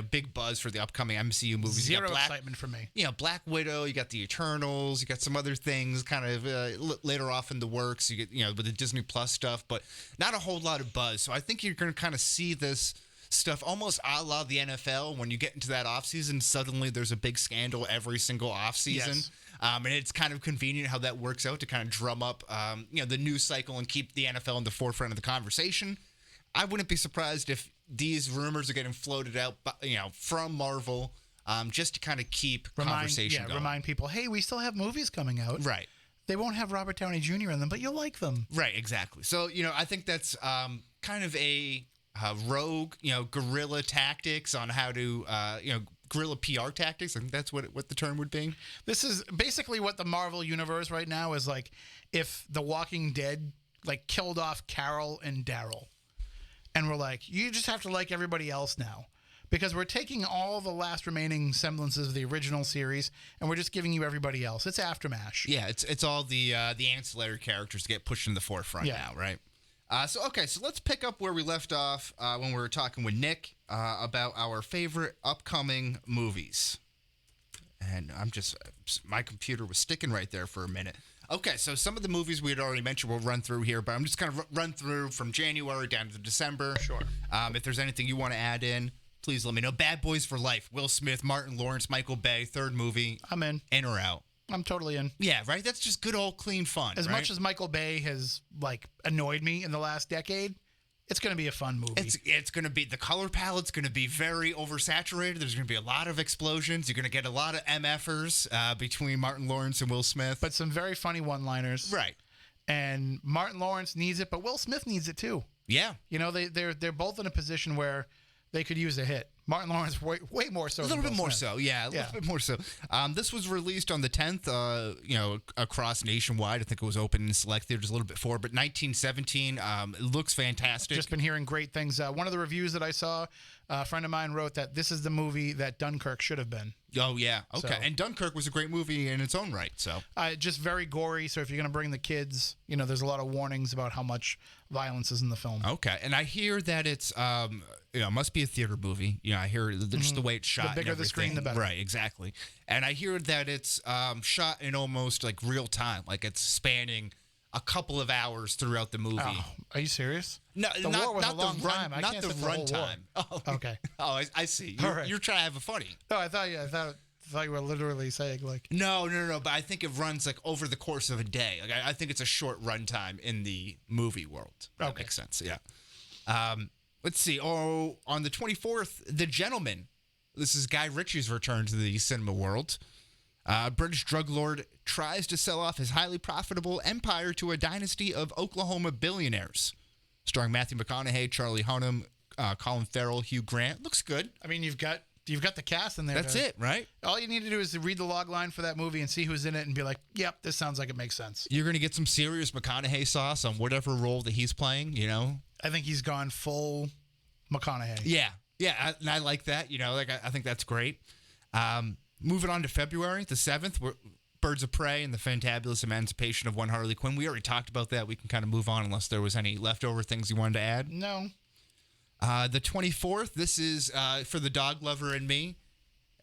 big buzz for the upcoming MCU movies. Zero excitement for me. Black Widow, you got the Eternals, you got some other things kind of later off in the works. You get, with the Disney Plus stuff, but not a whole lot of buzz. So I think you're going to kind of see this stuff almost a la the NFL. When you get into that offseason, suddenly there's a big scandal every single offseason. Yes. And it's kind of convenient how that works out to kind of drum up, the news cycle and keep the NFL in the forefront of the conversation. I wouldn't be surprised if these rumors are getting floated out, from Marvel, just to kind of keep conversation going. Remind people, hey, we still have movies coming out. Right. They won't have Robert Downey Jr. in them, but you'll like them. Right, exactly. So, I think that's kind of a rogue, guerrilla tactics on how to, guerrilla PR tactics. I think that's what the term would be. This is basically what the Marvel universe right now is like if The Walking Dead, killed off Carol and Daryl. And we're like, you just have to like everybody else now. because we're taking all the last remaining semblances of the original series and we're just giving you everybody else. It's Aftermash. Yeah, it's all the ancillary characters get pushed in the forefront now, right? So let's pick up where we left off when we were talking with Nick about our favorite upcoming movies. And my computer was sticking right there for a minute. Okay, so some of the movies we had already mentioned we'll run through here, but I'm just going to run through from January down to December. Sure. If there's anything you want to add in, please let me know. Bad Boys for Life, Will Smith, Martin Lawrence, Michael Bay, third movie. I'm in. In or out? I'm totally in. Yeah, right? That's just good old clean fun, As right? much as Michael Bay has, annoyed me in the last decade, it's going to be a fun movie. It's going to be, the color palette's going to be very oversaturated. There's going to be a lot of explosions. You're going to get a lot of MFers between Martin Lawrence and Will Smith. But some very funny one-liners. Right. And Martin Lawrence needs it, but Will Smith needs it too. Yeah. You know, they're both in a position where they could use a hit. Martin Lawrence way more so. A little than bit Will more Smith. so, yeah. A little bit more so. This was released on the 10th, across nationwide. I think it was open in select theaters a little bit before, but 1917, it looks fantastic. Just been hearing great things. One of the reviews that I saw, a friend of mine wrote that this is the movie that Dunkirk should have been. Oh, yeah. Okay. So, and Dunkirk was a great movie in its own right, so. Just very gory, so if you're going to bring the kids, there's a lot of warnings about how much violence is in the film. Okay. And I hear that it's, must be a theater movie. I hear just the way it's shot. The bigger and the screen, the everything. better. Right, exactly. And I hear that it's shot in almost like real time, like it's spanning a couple of hours throughout the movie. Oh, are you serious? No, the war was a long time. I not can't the sit for the whole war. runtime. Oh, okay. Oh, I see. All right. You're trying to have a funny. No, I thought you were literally saying like. No. But I think it runs like over the course of a day. Like I think it's a short runtime in the movie world. That makes sense. Yeah. Let's see. Oh, on the 24th, The Gentleman. This is Guy Ritchie's return to the cinema world. British drug lord tries to sell off his highly profitable empire to a dynasty of Oklahoma billionaires. Starring Matthew McConaughey, Charlie Hunnam, Colin Farrell, Hugh Grant. Looks good. I mean, you've got the cast in there. That's it, right? All you need to do is to read the log line for that movie and see who's in it and be like, yep, this sounds like it makes sense. You're going to get some serious McConaughey sauce on whatever role that he's playing, I think he's gone full McConaughey. Yeah, and I like that. I think that's great. Moving on to February the 7th, Birds of Prey and the Fantabulous Emancipation of One Harley Quinn. We already talked about that. We can kind of move on unless there was any leftover things you wanted to add. No. The 24th, this is for the dog lover and me,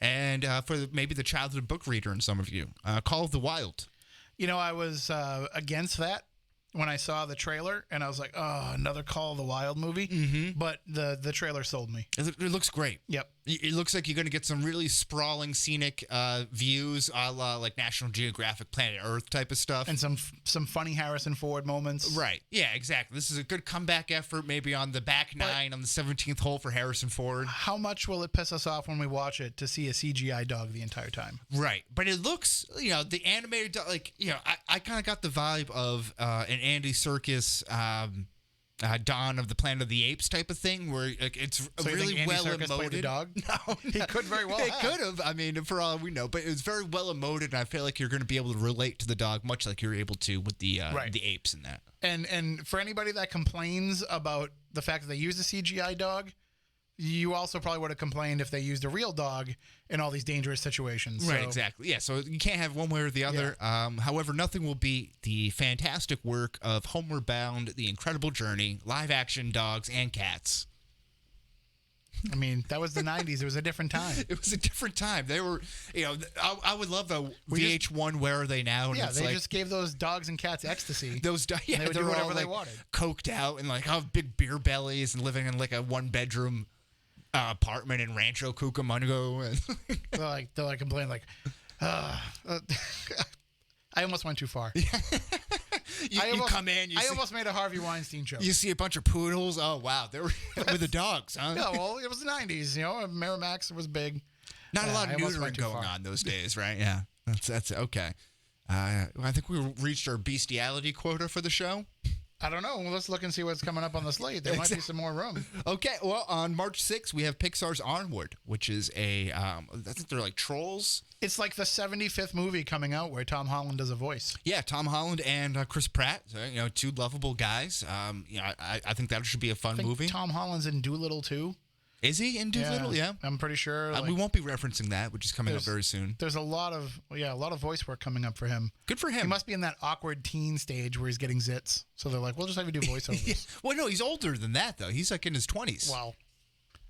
and for maybe the childhood book reader in some of you. Call of the Wild. I was against that when I saw the trailer, and I was like, oh, another Call of the Wild movie. Mm-hmm. But the trailer sold me. It looks great. Yep. It looks like you're going to get some really sprawling, scenic views, a la like National Geographic, Planet Earth type of stuff. And some funny Harrison Ford moments. Right. Yeah, exactly. This is a good comeback effort, maybe on the back nine on the 17th hole for Harrison Ford. How much will it piss us off when we watch it to see a CGI dog the entire time? Right. But it looks, the animated dog, I kind of got the vibe of an Andy Serkis, Dawn of the Planet of the Apes type of thing, where it's so really well emoted. The dog? No, he could very well. It could have. I mean, for all we know, but it was very well emoted, and I feel like you're going to be able to relate to the dog, much like you're able to with the apes in that. And for anybody that complains about the fact that they use a CGI dog, you also probably would have complained if they used a real dog in all these dangerous situations. Right, exactly. Yeah, so you can't have one way or the other. Yeah. However, nothing will beat the fantastic work of Homeward Bound, The Incredible Journey, live-action dogs and cats. I mean, that was the 90s. It was a different time. It was a different time. They were, I would love the VH1 Where Are They Now? And yeah, they just gave those dogs and cats ecstasy. Those dogs, yeah, they would do whatever they wanted. Coked out and big beer bellies and living in like a one-bedroom apartment in Rancho Cucamonga. And they're like complaining I almost went too far. You come in. I almost made a Harvey Weinstein joke. You see a bunch of poodles. Oh wow, they were with the dogs, huh? Yeah, well, it was the 90s. Miramax was big. Not a lot of neutering going on those days, right? Yeah, that's okay. I think we reached our bestiality quota for the show. I don't know. Well, let's look and see what's coming up on the slate. There might be some more room. Okay. Well, on March 6th, we have Pixar's Onward, which is I think they're like trolls. It's like the 75th movie coming out where Tom Holland does a voice. Yeah, Tom Holland and Chris Pratt. So, two lovable guys. I think that should be a fun movie. Tom Holland's in Dolittle too. Is he in Doolittle? Yeah. I'm pretty sure. We won't be referencing that, which is coming up very soon. There's a lot of voice work coming up for him. Good for him. He must be in that awkward teen stage where he's getting zits. So they're like, we'll just have you do voiceovers. Yeah. Well, no, he's older than that, though. He's like in his 20s. Wow.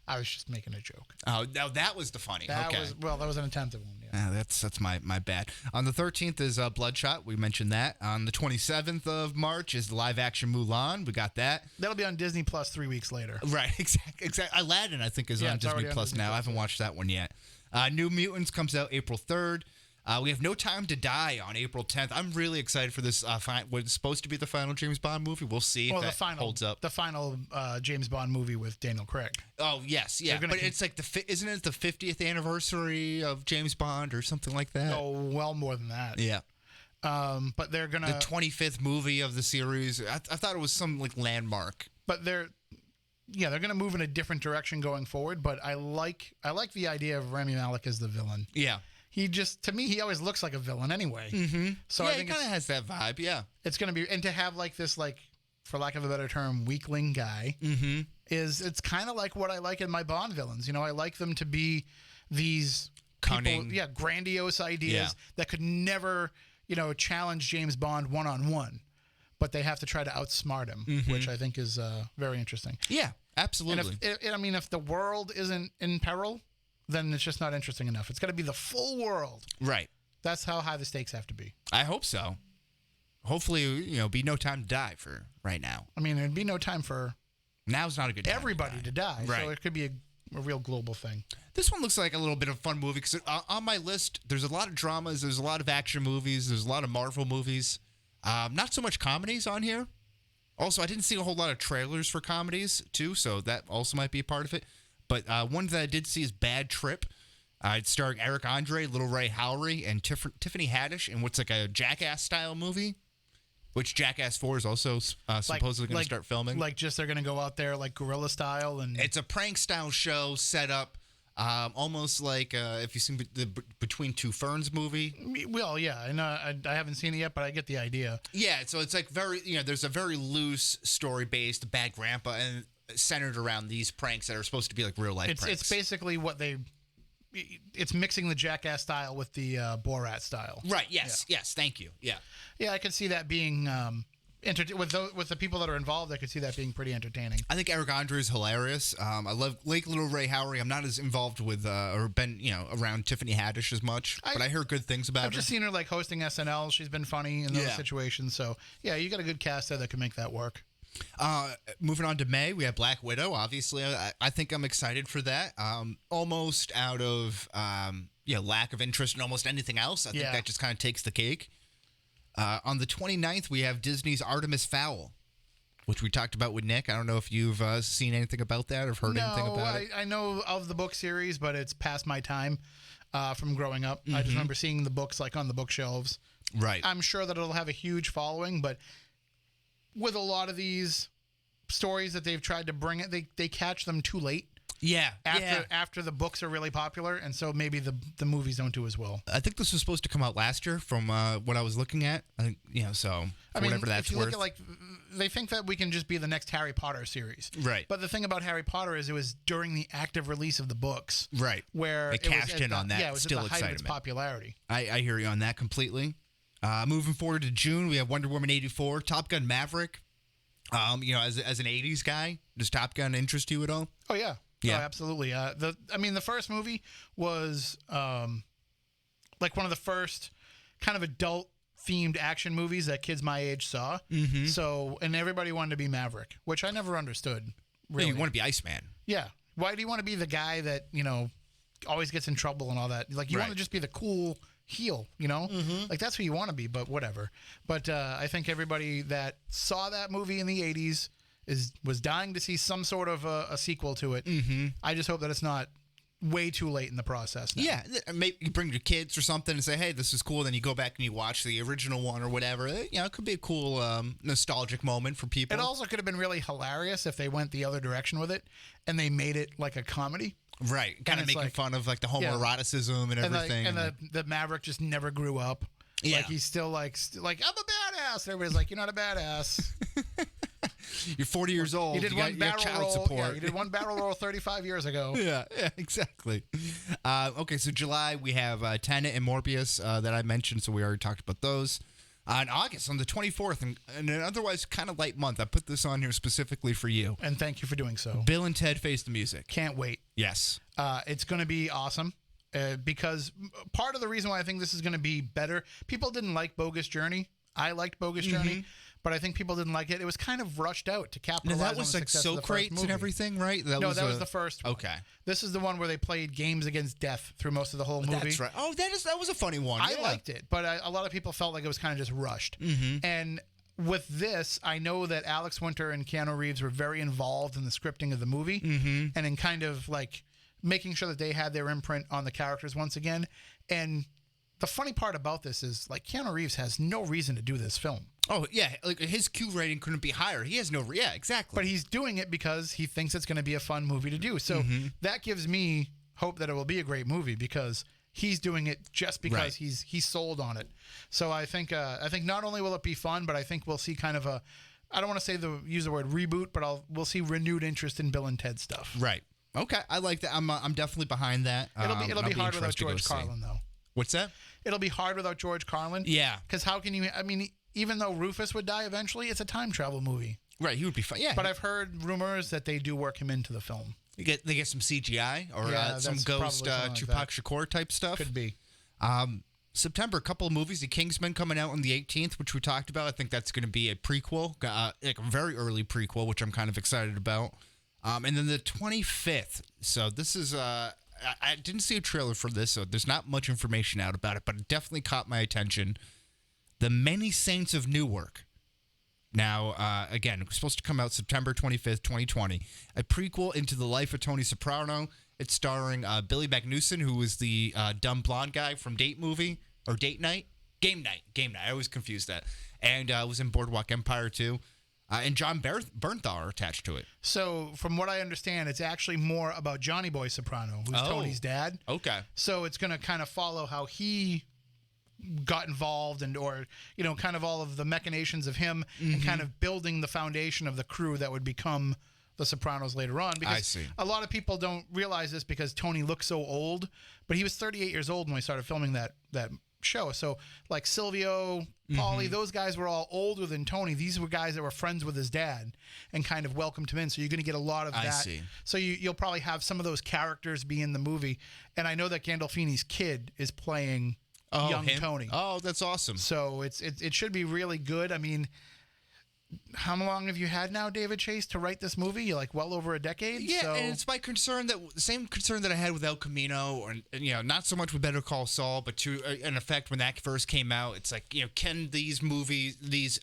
I was just making a joke. Oh, now that was the funny. That was an attentive one. Yeah. That's my bad. On the 13th is Bloodshot. We mentioned that. On the 27th of March is the live-action Mulan. We got that. That'll be on Disney Plus 3 weeks later. Right, exactly. Aladdin, I think, is on Disney Plus now. I haven't watched that one yet. New Mutants comes out April 3rd. We have No Time to Die on April 10th. I'm really excited for this. What's supposed to be the final James Bond movie. We'll see if that holds up. The final James Bond movie with Daniel Craig. Oh, yes. Yeah. But it's like isn't it the 50th anniversary of James Bond or something like that? Oh, well more than that. Yeah. But they're going to... The 25th movie of the series. I thought it was some like landmark. But they're going to move in a different direction going forward. But I like the idea of Rami Malek as the villain. Yeah. To me, he always looks like a villain anyway. Mm-hmm. So yeah, I think he kind of has that vibe. Yeah, it's going to be, and to have like this, like, for lack of a better term, weakling guy it's kind of like what I like in my Bond villains. You know, I like them to be these cunning, grandiose ideas that could never, challenge James Bond one-on-one, but they have to try to outsmart him, which I think is very interesting. Yeah, absolutely. And if the world isn't in peril, then it's just not interesting enough. It's got to be the full world. Right. That's how high the stakes have to be. I hope so. Hopefully, be no time to die for right now. I mean, it'd be no time for... Now's not a good time everybody to die. Right. So it could be a real global thing. This one looks like a little bit of a fun movie because on my list, there's a lot of dramas, there's a lot of action movies, there's a lot of Marvel movies. Not so much comedies on here. Also, I didn't see a whole lot of trailers for comedies, too, so that also might be a part of it. But one that I did see is Bad Trip. It's starring Eric Andre, Little Ray Howery, and Tiffany Haddish in what's like a Jackass-style movie, which Jackass 4 is also supposedly going to start filming. Like just they're going to go out there like guerrilla style? And it's a prank-style show set up almost like if you've seen the Between Two Ferns movie. Well, yeah. I haven't seen it yet, but I get the idea. Yeah, so it's like there's a very loose story-based Bad Grandpa and centered around these pranks that are supposed to be like real life pranks. It's basically it's mixing the Jackass style with the Borat style. Right. Yes. Yeah. Yes. Thank you. Yeah. Yeah, I could see that being with the people that are involved. I could see that being pretty entertaining. I think Eric Andre is hilarious. I love Little Ray Howery. I'm not as involved with or been around Tiffany Haddish as much, but I hear good things about her. I've just seen her like hosting SNL. She's been funny in those situations. So yeah, you got a good cast there that can make that work. Moving on to May, we have Black Widow. Obviously, I think I'm excited for that. Almost out of lack of interest in almost anything else. I think that just kind of takes the cake. On the 29th, we have Disney's Artemis Fowl, which we talked about with Nick. I don't know if you've seen anything about that or heard anything about it. I know of the book series, but it's past my time from growing up. I just remember seeing the books like on the bookshelves. Right. I'm sure that it'll have a huge following, but with a lot of these stories that they've tried to bring it, they catch them too late. Yeah. After the books are really popular, and so maybe the movies don't do as well. I think this was supposed to come out last year from what I was looking at. I think, whatever that's if you worth. Look at like, they think that we can just be the next Harry Potter series. Right. But the thing about Harry Potter is it was during the active release of the books. Right. Where they cashed in on that. Yeah, it was still at the height excitement. of its popularity. I hear you on that completely. Moving forward to June, we have Wonder Woman 84, Top Gun Maverick. As an 80s guy, does Top Gun interest you at all? Oh, yeah. Yeah, oh, absolutely. The first movie was like one of the first kind of adult-themed action movies that kids my age saw. Mm-hmm. So, and everybody wanted to be Maverick, which I never understood. Really, you want to be Iceman. Yeah. Why do you want to be the guy that always gets in trouble and all that? Like you want to just be the cool heel, like that's who you want to be. But whatever. But I think everybody that saw that movie in the 80s was dying to see some sort of a sequel to it. Mm-hmm. I just hope that it's not way too late in the process now. Yeah, maybe you bring your kids or something and say, hey, this is cool. Then you go back and you watch the original one or whatever. It could be a cool nostalgic moment for people. It also could have been really hilarious if they went the other direction with it and they made it like a comedy. Right, kind of making fun of like the homoeroticism and everything. And the Maverick just never grew up. Yeah. Like he's still like I'm a badass. And everybody's like, you're not a badass. You're 40 years old. You did one barrel child roll. support. Yeah, you did one barrel roll 35 years ago. Yeah, exactly. Okay, so July we have Tenet and Morbius that I mentioned, so we already talked about those. In August, on the 24th, and an otherwise kind of light month, I put this on here specifically for you. And thank you for doing so. Bill and Ted Face the Music. Can't wait. Yes. It's going to be awesome because part of the reason why I think this is going to be better, people didn't like Bogus Journey. I liked Bogus Journey, but I think people didn't like it. It was kind of rushed out to capitalize that was on the like success of the first Socrates movie. and everything, right? That was the first one. Okay. This is the one where they played games against death through most of the whole movie. That's right. Oh, that was a funny one. I liked it, but a lot of people felt like it was kind of just rushed. And with this, I know that Alex Winter and Keanu Reeves were very involved in the scripting of the movie and in kind of like making sure that they had their imprint on the characters once again. And the funny part about this is, like, Keanu Reeves has no reason to do this film. Oh, yeah. Like, his Q rating couldn't be higher. He has no... Yeah, exactly. But he's doing it because he thinks it's going to be a fun movie to do. So that gives me hope that it will be a great movie because he's doing it just because he's sold on it. So I think not only will it be fun, but I think we'll see kind of a... I don't want to say use the word reboot, but we'll see renewed interest in Bill and Ted stuff. Right. Okay. I like that. I'm definitely behind that. It'll be hard without George Carlin, though. What's that? It'll be hard without George Carlin. Yeah. Because how can you... I mean, even though Rufus would die eventually, it's a time travel movie. Right, he would be fun. Yeah. But I've heard rumors that they do work him into the film. They get some CGI or some that's ghost probably something Tupac like Shakur type stuff. Could be. September, a couple of movies. The Kingsman coming out on the 18th, which we talked about. I think that's going to be a prequel, like a very early prequel, which I'm kind of excited about. And then the 25th. So this is... I didn't see a trailer for this, so there's not much information out about it, but it definitely caught my attention. The Many Saints of Newark. Now, again, it's supposed to come out September 25th, 2020. A prequel into the life of Tony Soprano. It's starring Billy Magnuson, who was the dumb blonde guy from Date Movie, or Date Night? Game Night. I always confuse that. And was in Boardwalk Empire, too. And John Bernthal attached to it. So, from what I understand, it's actually more about Johnny Boy Soprano, who's Tony's dad. Okay. So, it's going to kind of follow how he got involved or kind of all of the machinations of him and kind of building the foundation of the crew that would become the Sopranos later on. Because I see. A lot of people don't realize this because Tony looks so old, but he was 38 years old when we started filming that show. So like Silvio, Paulie, those guys were all older than Tony. These were guys that were friends with his dad and kind of welcomed him in. So you're going to get a lot of that. I see. So you'll probably have some of those characters be in the movie. And I know that Gandolfini's kid is playing young Tony. Oh, that's awesome. So it should be really good. I mean, how long have you had now, David Chase, to write this movie? You're like well over a decade. Yeah, so. and it's my concern the same concern that I had with El Camino, and not so much with Better Call Saul, but to in effect when that first came out, it's like can these movies, these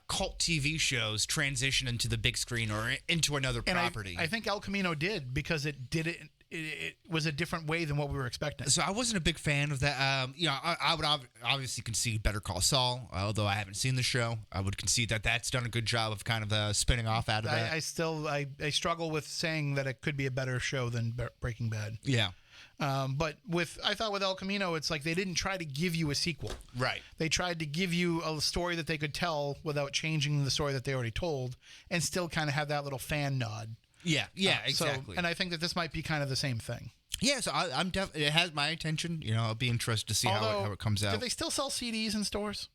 cult TV shows transition into the big screen or into another property? I think El Camino did because it did it. It was a different way than what we were expecting. So I wasn't a big fan of that. I would obviously concede Better Call Saul, although I haven't seen the show. I would concede that that's done a good job of kind of spinning off out of that. I struggle with saying that it could be a better show than Breaking Bad. Yeah. But I thought with El Camino, it's like they didn't try to give you a sequel. Right. They tried to give you a story that they could tell without changing the story that they already told and still kind of have that little fan nod. Yeah, exactly. And I think that this might be kind of the same thing. Yeah, so I'm definitely, it has my attention. I'll be interested to see how it comes out. Do they still sell CDs in stores?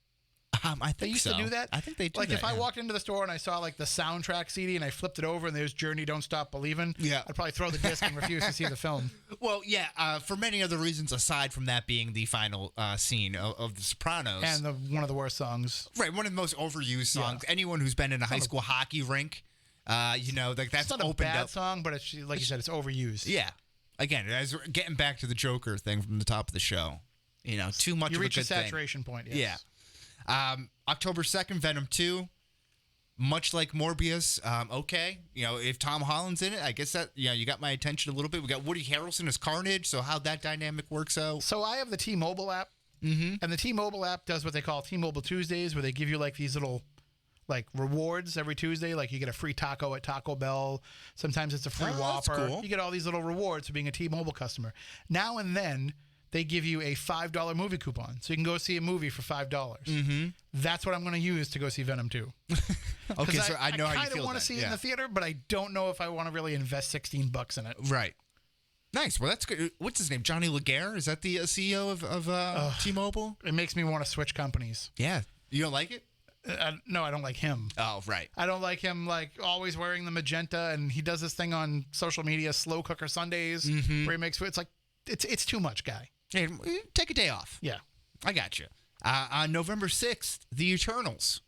I think they used to do that. I think they do. Like if I walked into the store and I saw like the soundtrack CD and I flipped it over and there's Journey, Don't Stop Believin', I'd probably throw the disc and refuse to see the film. Well, yeah, for many other reasons aside from that being the final scene of The Sopranos, and one of the worst songs. Right, one of the most overused songs. Yeah. Anyone who's been in a high school hockey rink. Like that's it's not a bad song, but it's like you said, it's overused. Yeah. Again, as we're getting back to the Joker thing from the top of the show, too much. You reach a saturation point. Yes. Yeah. October 2nd, Venom 2. Much like Morbius, okay. If Tom Holland's in it, I guess that you got my attention a little bit. We got Woody Harrelson as Carnage, so how that dynamic works out. So I have the T-Mobile app, and the T-Mobile app does what they call T-Mobile Tuesdays, where they give you like these little rewards every Tuesday. Like you get a free taco at Taco Bell. Sometimes it's a free Whopper. That's cool. You get all these little rewards for being a T-Mobile customer. Now and then they give you a $5 movie coupon. So you can go see a movie for $5. Mm-hmm. That's what I'm going to use to go see Venom 2. Okay, so I know how you feel. I kind of want to see it in the theater, but I don't know if I want to really invest $16 in it. Right. Nice. Well, that's good. What's his name? Johnny Laguerre? Is that the CEO of T-Mobile? It makes me want to switch companies. Yeah. You don't like it? No, I don't like him. Oh, right. I don't like him, like, always wearing the magenta, and he does this thing on social media, Slow Cooker Sundays, where he makes food. It's like, it's too much, guy. Hey, take a day off. Yeah. I got you. On November 6th, The Eternals.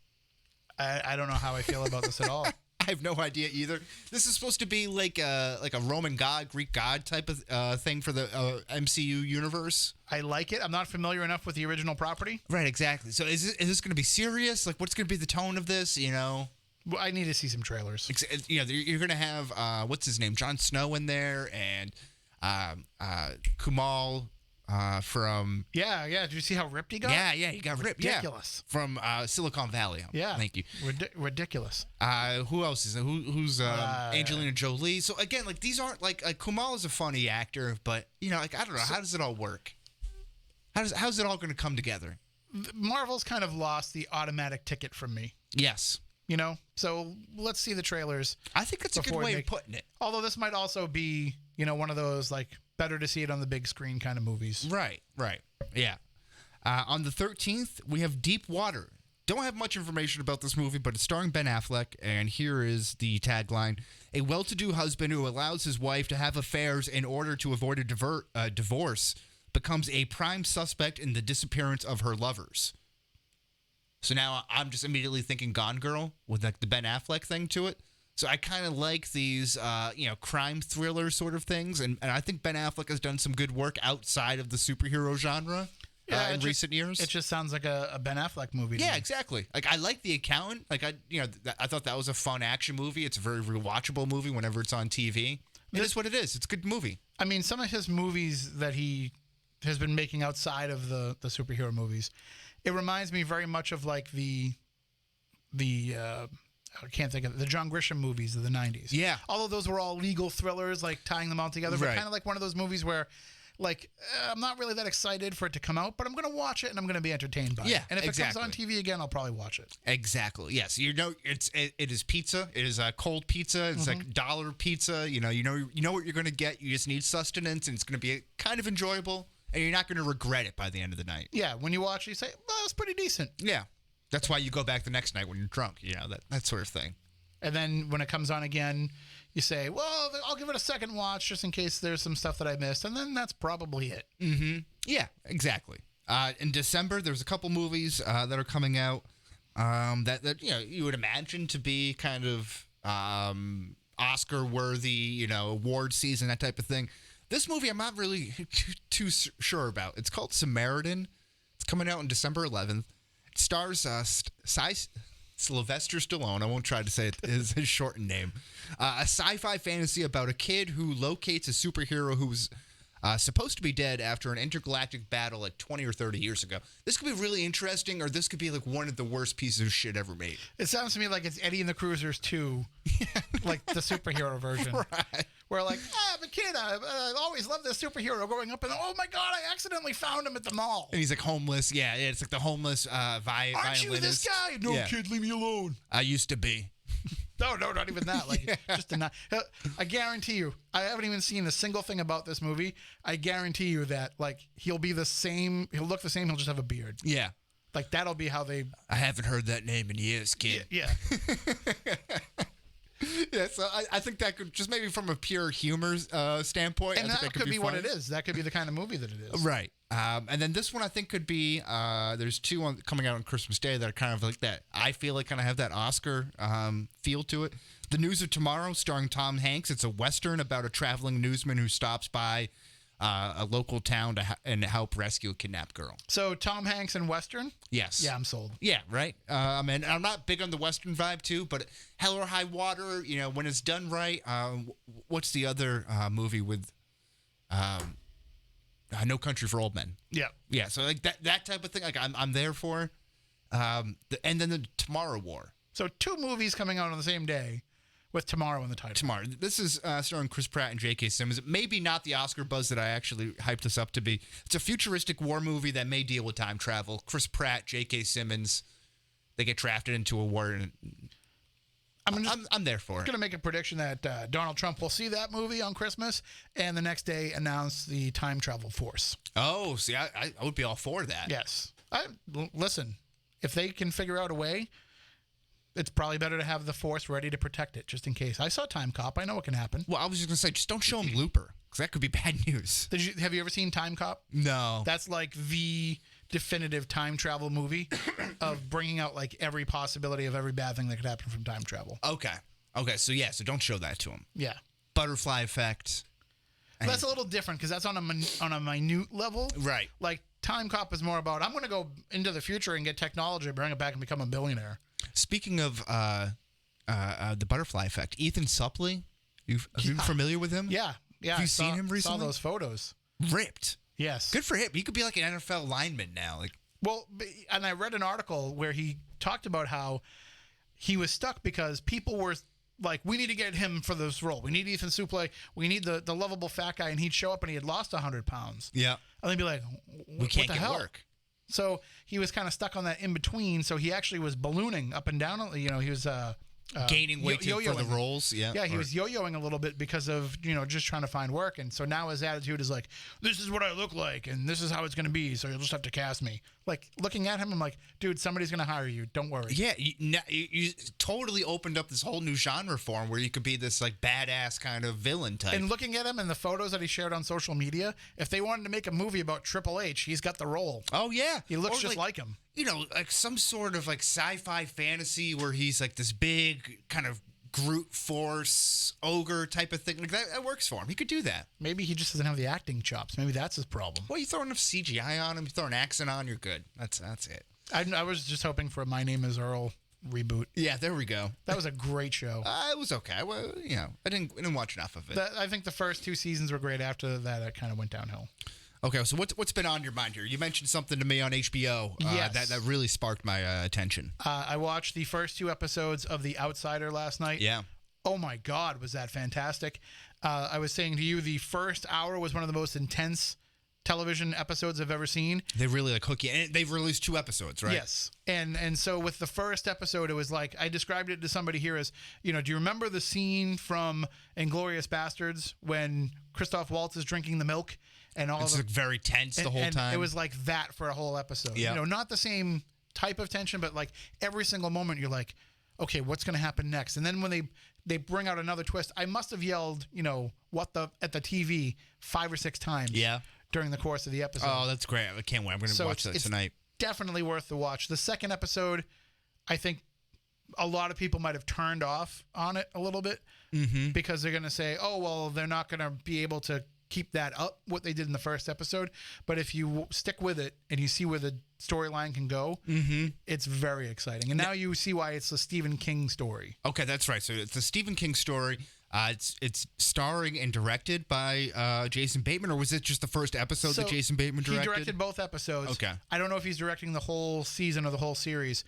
I don't know how I feel about this at all. I have no idea either. This is supposed to be like a Roman god, Greek god type of thing for the MCU universe. I like it. I'm not familiar enough with the original property. Right, exactly. So is this going to be serious? Like, what's going to be the tone of this? You know, well, I need to see some trailers. You know, you're going to have what's his name, Jon Snow in there, and Kumal from yeah. Did you see how ripped he got? Yeah, he got ripped. Ridiculous. Yeah. From Silicon Valley. Yeah, thank you. Ridiculous. Who else is it? Who's Angelina Jolie? So again, like these aren't like Kumal is a funny actor, but you know, like I don't know, how does it all work? How's it all going to come together? Marvel's kind of lost the automatic ticket from me. Yes. You know, so let's see the trailers. I think that's a good way of putting it. Although this might also be, you know, one of those like better to see it on the big screen kind of movies. Right. Yeah. On the 13th, we have Deep Water. Don't have much information about this movie, but it's starring Ben Affleck, and here is the tagline. A well-to-do husband who allows his wife to have affairs in order to avoid a divorce becomes a prime suspect in the disappearance of her lovers. So now I'm just immediately thinking Gone Girl with like the Ben Affleck thing to it. So I kind of like these, crime thriller sort of things. And I think Ben Affleck has done some good work outside of the superhero genre in recent years. It just sounds like a Ben Affleck movie. Yeah, exactly. Like I like The Accountant. Like I thought that was a fun action movie. It's a very rewatchable movie whenever it's on TV. It is what it is. It's a good movie. I mean, some of his movies that he has been making outside of the superhero movies, it reminds me very much of like the I can't think of it, the John Grisham movies of the 90s. Yeah. Although those were all legal thrillers, like tying them all together. But kind of like one of those movies where, like, I'm not really that excited for it to come out, but I'm going to watch it and I'm going to be entertained by it. And if it comes on TV again, I'll probably watch it. Exactly. Yes. You know, it is pizza. It is cold pizza. It's like dollar pizza. You know what you're going to get. You just need sustenance, and it's going to be kind of enjoyable, and you're not going to regret it by the end of the night. Yeah. When you watch it, you say, well, that's pretty decent. Yeah. That's why you go back the next night when you're drunk, you know, that sort of thing. And then when it comes on again, you say, well, I'll give it a second watch just in case there's some stuff that I missed. And then that's probably it. Mm-hmm. Yeah, exactly. In December, there's a couple movies that are coming out that you know you would imagine to be kind of Oscar-worthy, you know, award season, that type of thing. This movie I'm not really too sure about. It's called Samaritan. It's coming out on December 11th. It stars Sylvester Stallone. I won't try to say his shortened name. A sci-fi fantasy about a kid who locates a superhero who's supposed to be dead after an intergalactic battle like 20 or 30 years ago. This could be really interesting, or this could be like one of the worst pieces of shit ever made. It sounds to me like it's Eddie and the Cruisers 2, like the superhero version. Right. Where like, I'm a kid, I always loved this superhero growing up, and oh my God, I accidentally found him at the mall. And he's like homeless. Yeah, it's like the homeless violinist. Aren't you this guy? No, kid, leave me alone. I used to be. No, not even that. Like, just a I guarantee you, I haven't even seen a single thing about this movie. I guarantee you that, like, he'll be the same. He'll look the same. He'll just have a beard. Yeah. Like, that'll be how they. I haven't heard that name in years, kid. Yeah. Yeah, so I think that could just maybe from a pure humor standpoint. And that could be what it is. That could be the kind of movie that it is. Right. And then this one I think could be, there's two coming out on Christmas Day that are kind of like that. I feel like kind of have that Oscar feel to it. The News of Tomorrow, starring Tom Hanks. It's a Western about a traveling newsman who stops by a local town to help rescue a kidnapped girl. So Tom Hanks in Western? Yes. Yeah, I'm sold. Yeah, right. And I'm not big on the Western vibe too, but Hell or High Water, you know, when it's done right. What's the other movie with No Country for Old Men? Yeah. Yeah, so like that type of thing, like I'm there for. And then the Tomorrow War. So 2 movies coming out on the same day with Tomorrow in the title. Tomorrow. This is starring Chris Pratt and J.K. Simmons. Maybe not the Oscar buzz that I actually hyped this up to be. It's a futuristic war movie that may deal with time travel. Chris Pratt, J.K. Simmons, they get drafted into a war. And I'm there for it. I'm going to make a prediction that Donald Trump will see that movie on Christmas and the next day announce the time travel force. Oh, see, I would be all for that. Yes. Listen, if they can figure out a way, it's probably better to have the force ready to protect it, just in case. I saw Time Cop. I know what can happen. Well, I was just going to say, just don't show him Looper, because that could be bad news. Have you ever seen Time Cop? No. That's like the definitive time travel movie of bringing out like every possibility of every bad thing that could happen from time travel. Okay, so so don't show that to him. Yeah. Butterfly effect. That's a little different because that's on a minute level. Right. Like Time Cop is more about, I'm going to go into the future and get technology, bring it back and become a billionaire. Speaking of the butterfly effect, Ethan Suplee, are you familiar with him? Yeah. Have you seen him recently? Saw those photos. Ripped. Yes. Good for him. He could be like an NFL lineman now. Well, and I read an article where he talked about how he was stuck because people were like, we need to get him for this role. We need Ethan Suplee. We need the lovable fat guy. And he'd show up and he had lost 100 pounds. Yeah. And they'd be like, we can't what the get hell? work. So he was kind of stuck on that in between. So he actually was ballooning up and down. He was gaining weight for the roles. Yeah. Yeah, he was yo-yoing a little bit because of, just trying to find work. And so now his attitude is like, this is what I look like and this is how it's going to be. So you'll just have to cast me. Like, looking at him, I'm like, dude, somebody's going to hire you. Don't worry. Yeah, you totally opened up this whole new genre for him where you could be this like badass kind of villain type. And looking at him and the photos that he shared on social media, if they wanted to make a movie about Triple H, he's got the role. Oh, yeah. He looks just like him. Like some sort of like sci-fi fantasy where he's like this big kind of brute force ogre type of thing. Like that works for him. He could do that. Maybe he just doesn't have the acting chops. Maybe that's his problem. Well, you throw enough CGI on him, you throw an accent on, you're good. That's it. I was just hoping for a My Name is Earl reboot. Yeah, there we go. That was a great show. It was okay. Well, I didn't watch enough of it. I think the first 2 seasons were great. After that, it kind of went downhill. Okay, so what's been on your mind here? You mentioned something to me on HBO yes. that really sparked my attention. I watched the first 2 episodes of The Outsider last night. Yeah. Oh my God, was that fantastic. I was saying to you, the first hour was one of the most intense television episodes I've ever seen. They really hook you. And they've released 2 episodes, right? Yes. And so with the first episode, it was like, I described it to somebody here as, do you remember the scene from Inglourious Bastards when Christoph Waltz is drinking the milk? And all it's like very tense the whole time. It was like that for a whole episode. Yeah. Not the same type of tension, but like every single moment you're like, okay, what's going to happen next? And then when they bring out another twist, I must have yelled, at the TV 5 or 6 times. Yeah. During the course of the episode. Oh, that's great. I can't wait. I'm going to watch that tonight. Definitely worth the watch. The second episode, I think a lot of people might have turned off on it a little bit because they're going to say, oh, well, they're not going to be able to keep that up, what they did in the first episode. But if you stick with it and you see where the storyline can go, it's very exciting. And now you see why it's a Stephen King story. Okay, that's right. So it's a Stephen King story. It's starring and directed by Jason Bateman, or was it just the first episode that Jason Bateman directed? He directed both episodes. Okay. I don't know if he's directing the whole season or the whole series.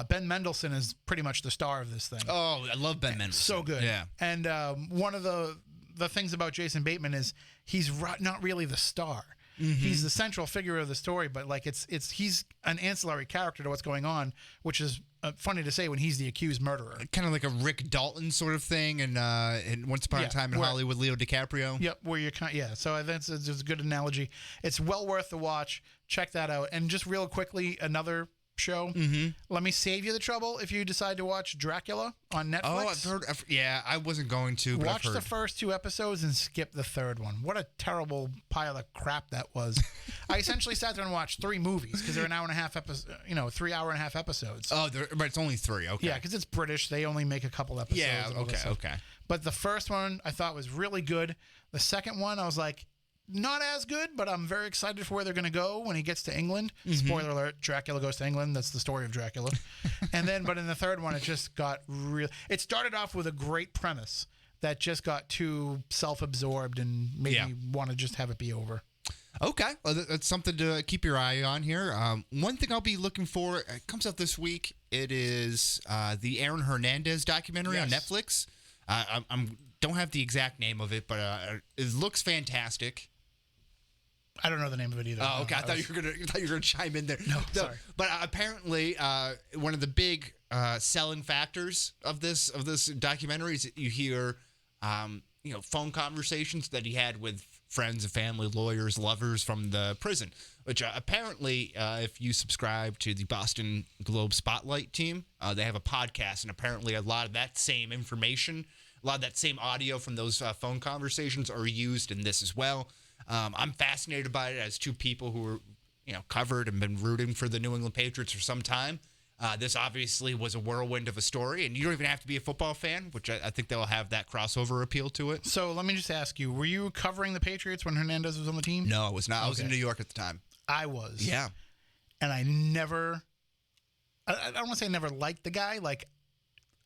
Ben Mendelsohn is pretty much the star of this thing. Oh, I love Ben Mendelsohn. So good. Yeah. And one of the things about Jason Bateman is he's not really the star. He's the central figure of the story, but like he's an ancillary character to what's going on, which is funny to say when he's the accused murderer. Kind of like a Rick Dalton sort of thing, and Once Upon a Time in Hollywood, Leo DiCaprio. Yep, where you're So I think it's a good analogy. It's well worth the watch. Check that out. And just real quickly, another show. Let me save you the trouble if you decide to watch Dracula on Netflix. Oh, I've heard. I wasn't going to. But watch the first 2 episodes and skip the third one. What a terrible pile of crap that was. I essentially sat there and watched 3 movies because they're an hour and a half episodes. 3 hour and a half episodes. Oh, but it's only 3. Okay. Yeah, because it's British. They only make a couple episodes. Yeah. Okay. But the first one I thought was really good. The second one I was like, not as good, but I'm very excited for where they're going to go when he gets to England. Spoiler alert, Dracula goes to England. That's the story of Dracula. But in the third one, it just got real. It started off with a great premise that just got too self-absorbed and made me want to just have it be over. Okay. Well, that's something to keep your eye on here. One thing I'll be looking for, it comes out this week. It is the Aaron Hernandez documentary on Netflix. I'm don't have the exact name of it, but it looks fantastic. I don't know the name of it either. Oh, okay. I thought you were gonna chime in there. No, sorry. But apparently, one of the big selling factors of this documentary is that you hear, phone conversations that he had with friends and family, lawyers, lovers from the prison. Which apparently, if you subscribe to the Boston Globe Spotlight team, they have a podcast, and apparently a lot of that same information, a lot of that same audio from those phone conversations are used in this as well. I'm fascinated by it as two people who were, covered and been rooting for the New England Patriots for some time. This obviously was a whirlwind of a story, and you don't even have to be a football fan, which I think they'll have that crossover appeal to it. So let me just ask you, were you covering the Patriots when Hernandez was on the team? No, I was not. I was in New York at the time. I was. Yeah. And I don't want to say I never liked the guy. Like,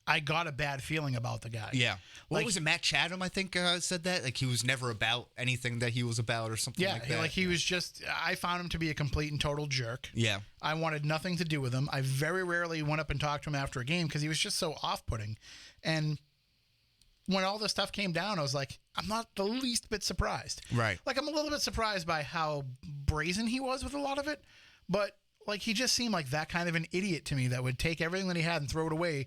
I got a bad feeling about the guy. Yeah. What was it? Matt Chatham, I think, said that. Like, he was never about anything that he was about or something like that. Yeah, like he was just, I found him to be a complete and total jerk. Yeah. I wanted nothing to do with him. I very rarely went up and talked to him after a game because he was just so off-putting. And when all this stuff came down, I was like, I'm not the least bit surprised. Right. Like, I'm a little bit surprised by how brazen he was with a lot of it. But like, he just seemed like that kind of an idiot to me that would take everything that he had and throw it away,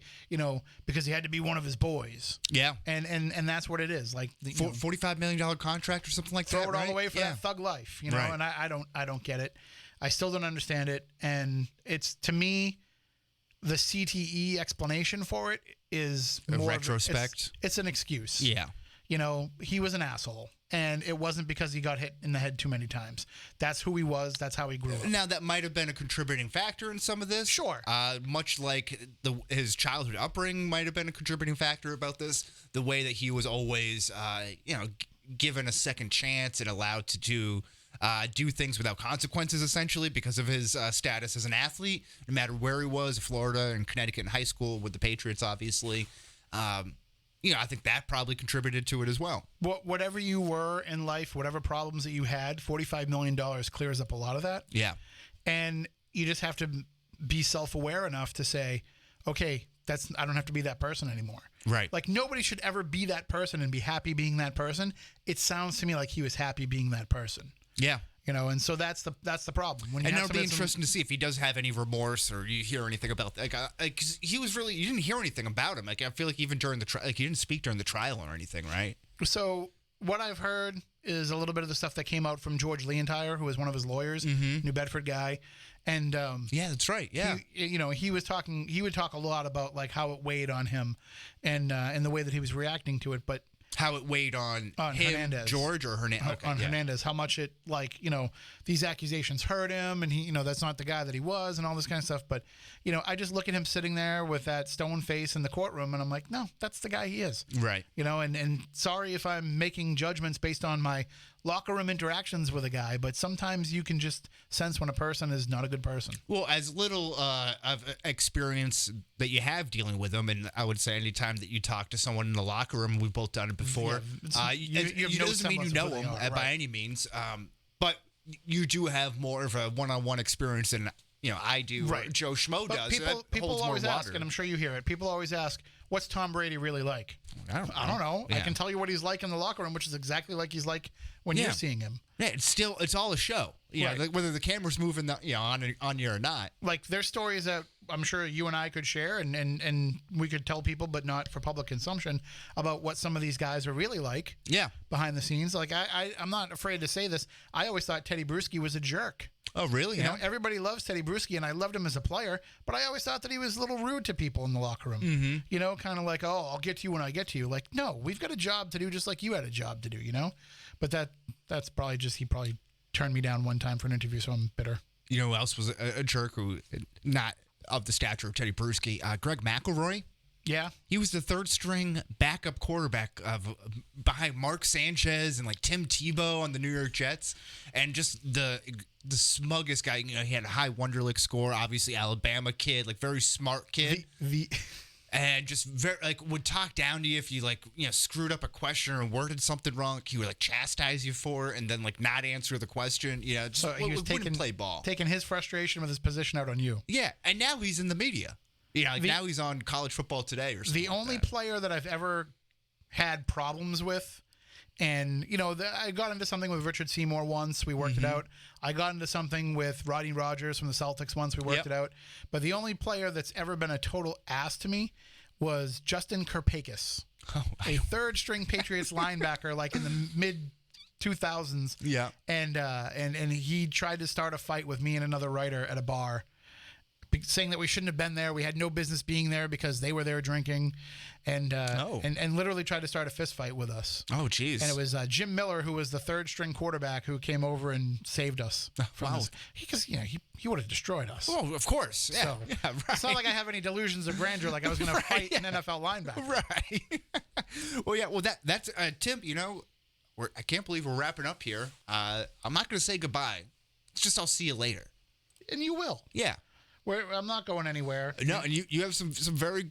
because he had to be one of his boys. Yeah. And that's what it is. Like, $45 million contract or something like throw that. Throw it all away for that thug life, Right. And I don't get it. I still don't understand it. And it's, to me, the CTE explanation for it is more retrospect. It's an excuse. Yeah. He was an asshole. And it wasn't because he got hit in the head too many times. That's who he was. That's how he grew up. Now, that might have been a contributing factor in some of this. Sure. Much like his childhood upbringing might have been a contributing factor about this. The way that he was always, given a second chance and allowed to do things without consequences, essentially, because of his status as an athlete, no matter where he was, Florida and Connecticut in high school with the Patriots, obviously. I think that probably contributed to it as well. Whatever you were in life, whatever problems that you had, $45 million clears up a lot of that. Yeah. And you just have to be self-aware enough to say, okay, I don't have to be that person anymore. Right. Like, nobody should ever be that person and be happy being that person. It sounds to me like he was happy being that person. Yeah. And so that's the problem. And it'll be interesting to see if he does have any remorse or you hear anything about that. Cause he was really, you didn't hear anything about him. Like, I feel like even during the trial, he didn't speak during the trial or anything, right? So what I've heard is a little bit of the stuff that came out from George Leontire, who was one of his lawyers, New Bedford guy. And yeah, that's right. Yeah. He would talk a lot about like how it weighed on him and the way that he was reacting to it. But how it weighed on him, Hernandez. George, or Hernandez? Okay, on Hernandez, how much it, these accusations hurt him, and he, that's not the guy that he was, and all this kind of stuff. But, I just look at him sitting there with that stone face in the courtroom, and I'm like, no, that's the guy he is. Right. And sorry if I'm making judgments based on my locker room interactions with a guy, but sometimes you can just sense when a person is not a good person. Well, as little of experience that you have dealing with them, and I would say anytime that you talk to someone in the locker room, we've both done it before. It doesn't mean you know them by any means, but you do have more of a one-on-one experience than I do. Right. Or Joe Schmo but does. People always ask, and I'm sure you hear it. People always ask, "What's Tom Brady really like?" I don't know. Yeah. I can tell you what he's like in the locker room, which is exactly like he's like when you're seeing him. Yeah, it's all a show. Yeah, like whether the camera's moving, on you or not. Like, there's stories that I'm sure you and I could share, and we could tell people, but not for public consumption, about what some of these guys are really like. Yeah, behind the scenes. Like, I'm not afraid to say this. I always thought Teddy Bruschi was a jerk. Oh, really? You know, everybody loves Teddy Bruschi, and I loved him as a player, but I always thought that he was a little rude to people in the locker room. Mm-hmm. You know, kind of like, oh, I'll get to you when I get to you. Like, no, we've got a job to do just like you had a job to do, But that's probably just, he probably turned me down one time for an interview, so I'm bitter. You know who else was a jerk who, not of the stature of Teddy Bruschi? Greg McElroy. Yeah. He was the third string backup quarterback behind Mark Sanchez and like Tim Tebow on the New York Jets. And just the smuggest guy. He had a high Wonderlic score, obviously Alabama kid, like very smart kid. And just very would talk down to you if you screwed up a question or worded something wrong. He would chastise you for it and then not answer the question. So he was play ball, taking his frustration with his position out on you. Yeah, and now he's in the media. Now he's on College Football Today or something. The only player that I've ever had problems with. And, I got into something with Richard Seymour once. We worked it out. I got into something with Rodney Rogers from the Celtics once. We worked it out. But the only player that's ever been a total ass to me was Justin Kirpakis, a third-string Patriots linebacker, like in the mid-2000s. Yeah. And he tried to start a fight with me and another writer at a bar, saying that we shouldn't have been there. We had no business being there because they were there drinking, and literally tried to start a fist fight with us. Oh, jeez. And it was Jim Miller, who was the third string quarterback, who came over and saved us. Wow. Because he would have destroyed us. Oh, of course. Yeah. So, yeah, right. It's not like I have any delusions of grandeur, like I was going to fight an NFL linebacker. Right. Well, yeah. Well, that's Tim. I can't believe we're wrapping up here. I'm not going to say goodbye. It's just I'll see you later. And you will. Yeah. I'm not going anywhere. No, and you have some very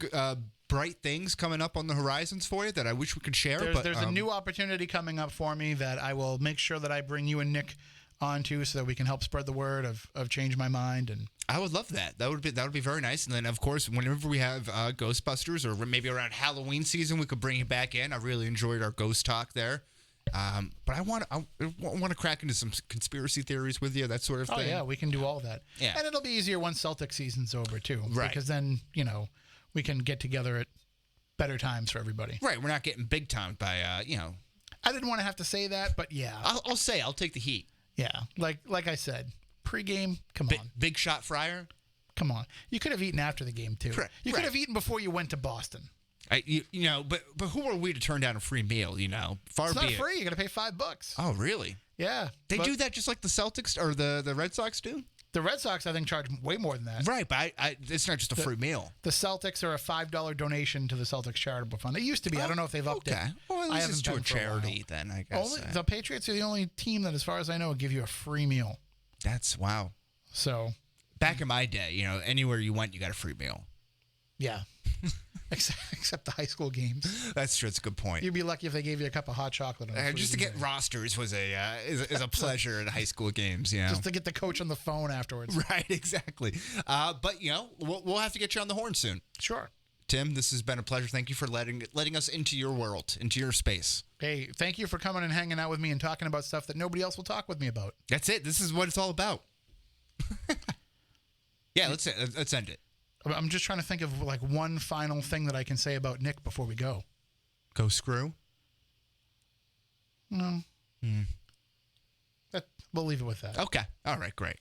bright things coming up on the horizons for you that I wish we could share. There's a new opportunity coming up for me that I will make sure that I bring you and Nick onto, so that we can help spread the word of Change My Mind. And I would love that. That would be very nice. And then, of course, whenever we have Ghostbusters, or maybe around Halloween season, we could bring it back in. I really enjoyed our ghost talk there. But I want to crack into some conspiracy theories with you, that sort of thing. Oh yeah, we can do all that. Yeah. And it'll be easier once Celtics season's over too, right? Because then we can get together at better times for everybody. Right. We're not getting big timed by I didn't want to have to say that, but yeah. I'll take the heat. Yeah. Like I said, pregame. Come on. Big shot fryer. Come on. You could have eaten after the game too. Correct. You could have eaten before you went to Boston. But who are we to turn down a free meal? Far it's be not it. free. You got to pay $5. Oh, really? Yeah. They do that just like the Celtics or the Red Sox do? The Red Sox, I think, charge way more than that. Right, but it's not just a free meal. The Celtics are a $5 donation to the Celtics charitable fund. It used to be. I don't know if they've upped it. Well, at least it's to a been for charity then, I guess. The Patriots are the only team that, as far as I know, give you a free meal. That's wow. So back in my day, anywhere you went, you got a free meal. Yeah. Except the high school games. That's true. It's a good point. You'd be lucky if they gave you a cup of hot chocolate. Just to get rosters was is a pleasure at high school games. Just to get the coach on the phone afterwards. Right. Exactly. But we'll have to get you on the horn soon. Sure. Tim, this has been a pleasure. Thank you for letting us into your world, into your space. Hey, thank you for coming and hanging out with me and talking about stuff that nobody else will talk with me about. That's it. This is what it's all about. Yeah. Let's end it. I'm just trying to think of one final thing that I can say about Nick before we go. Go screw? No. We'll leave it with that. Okay. All right. Great.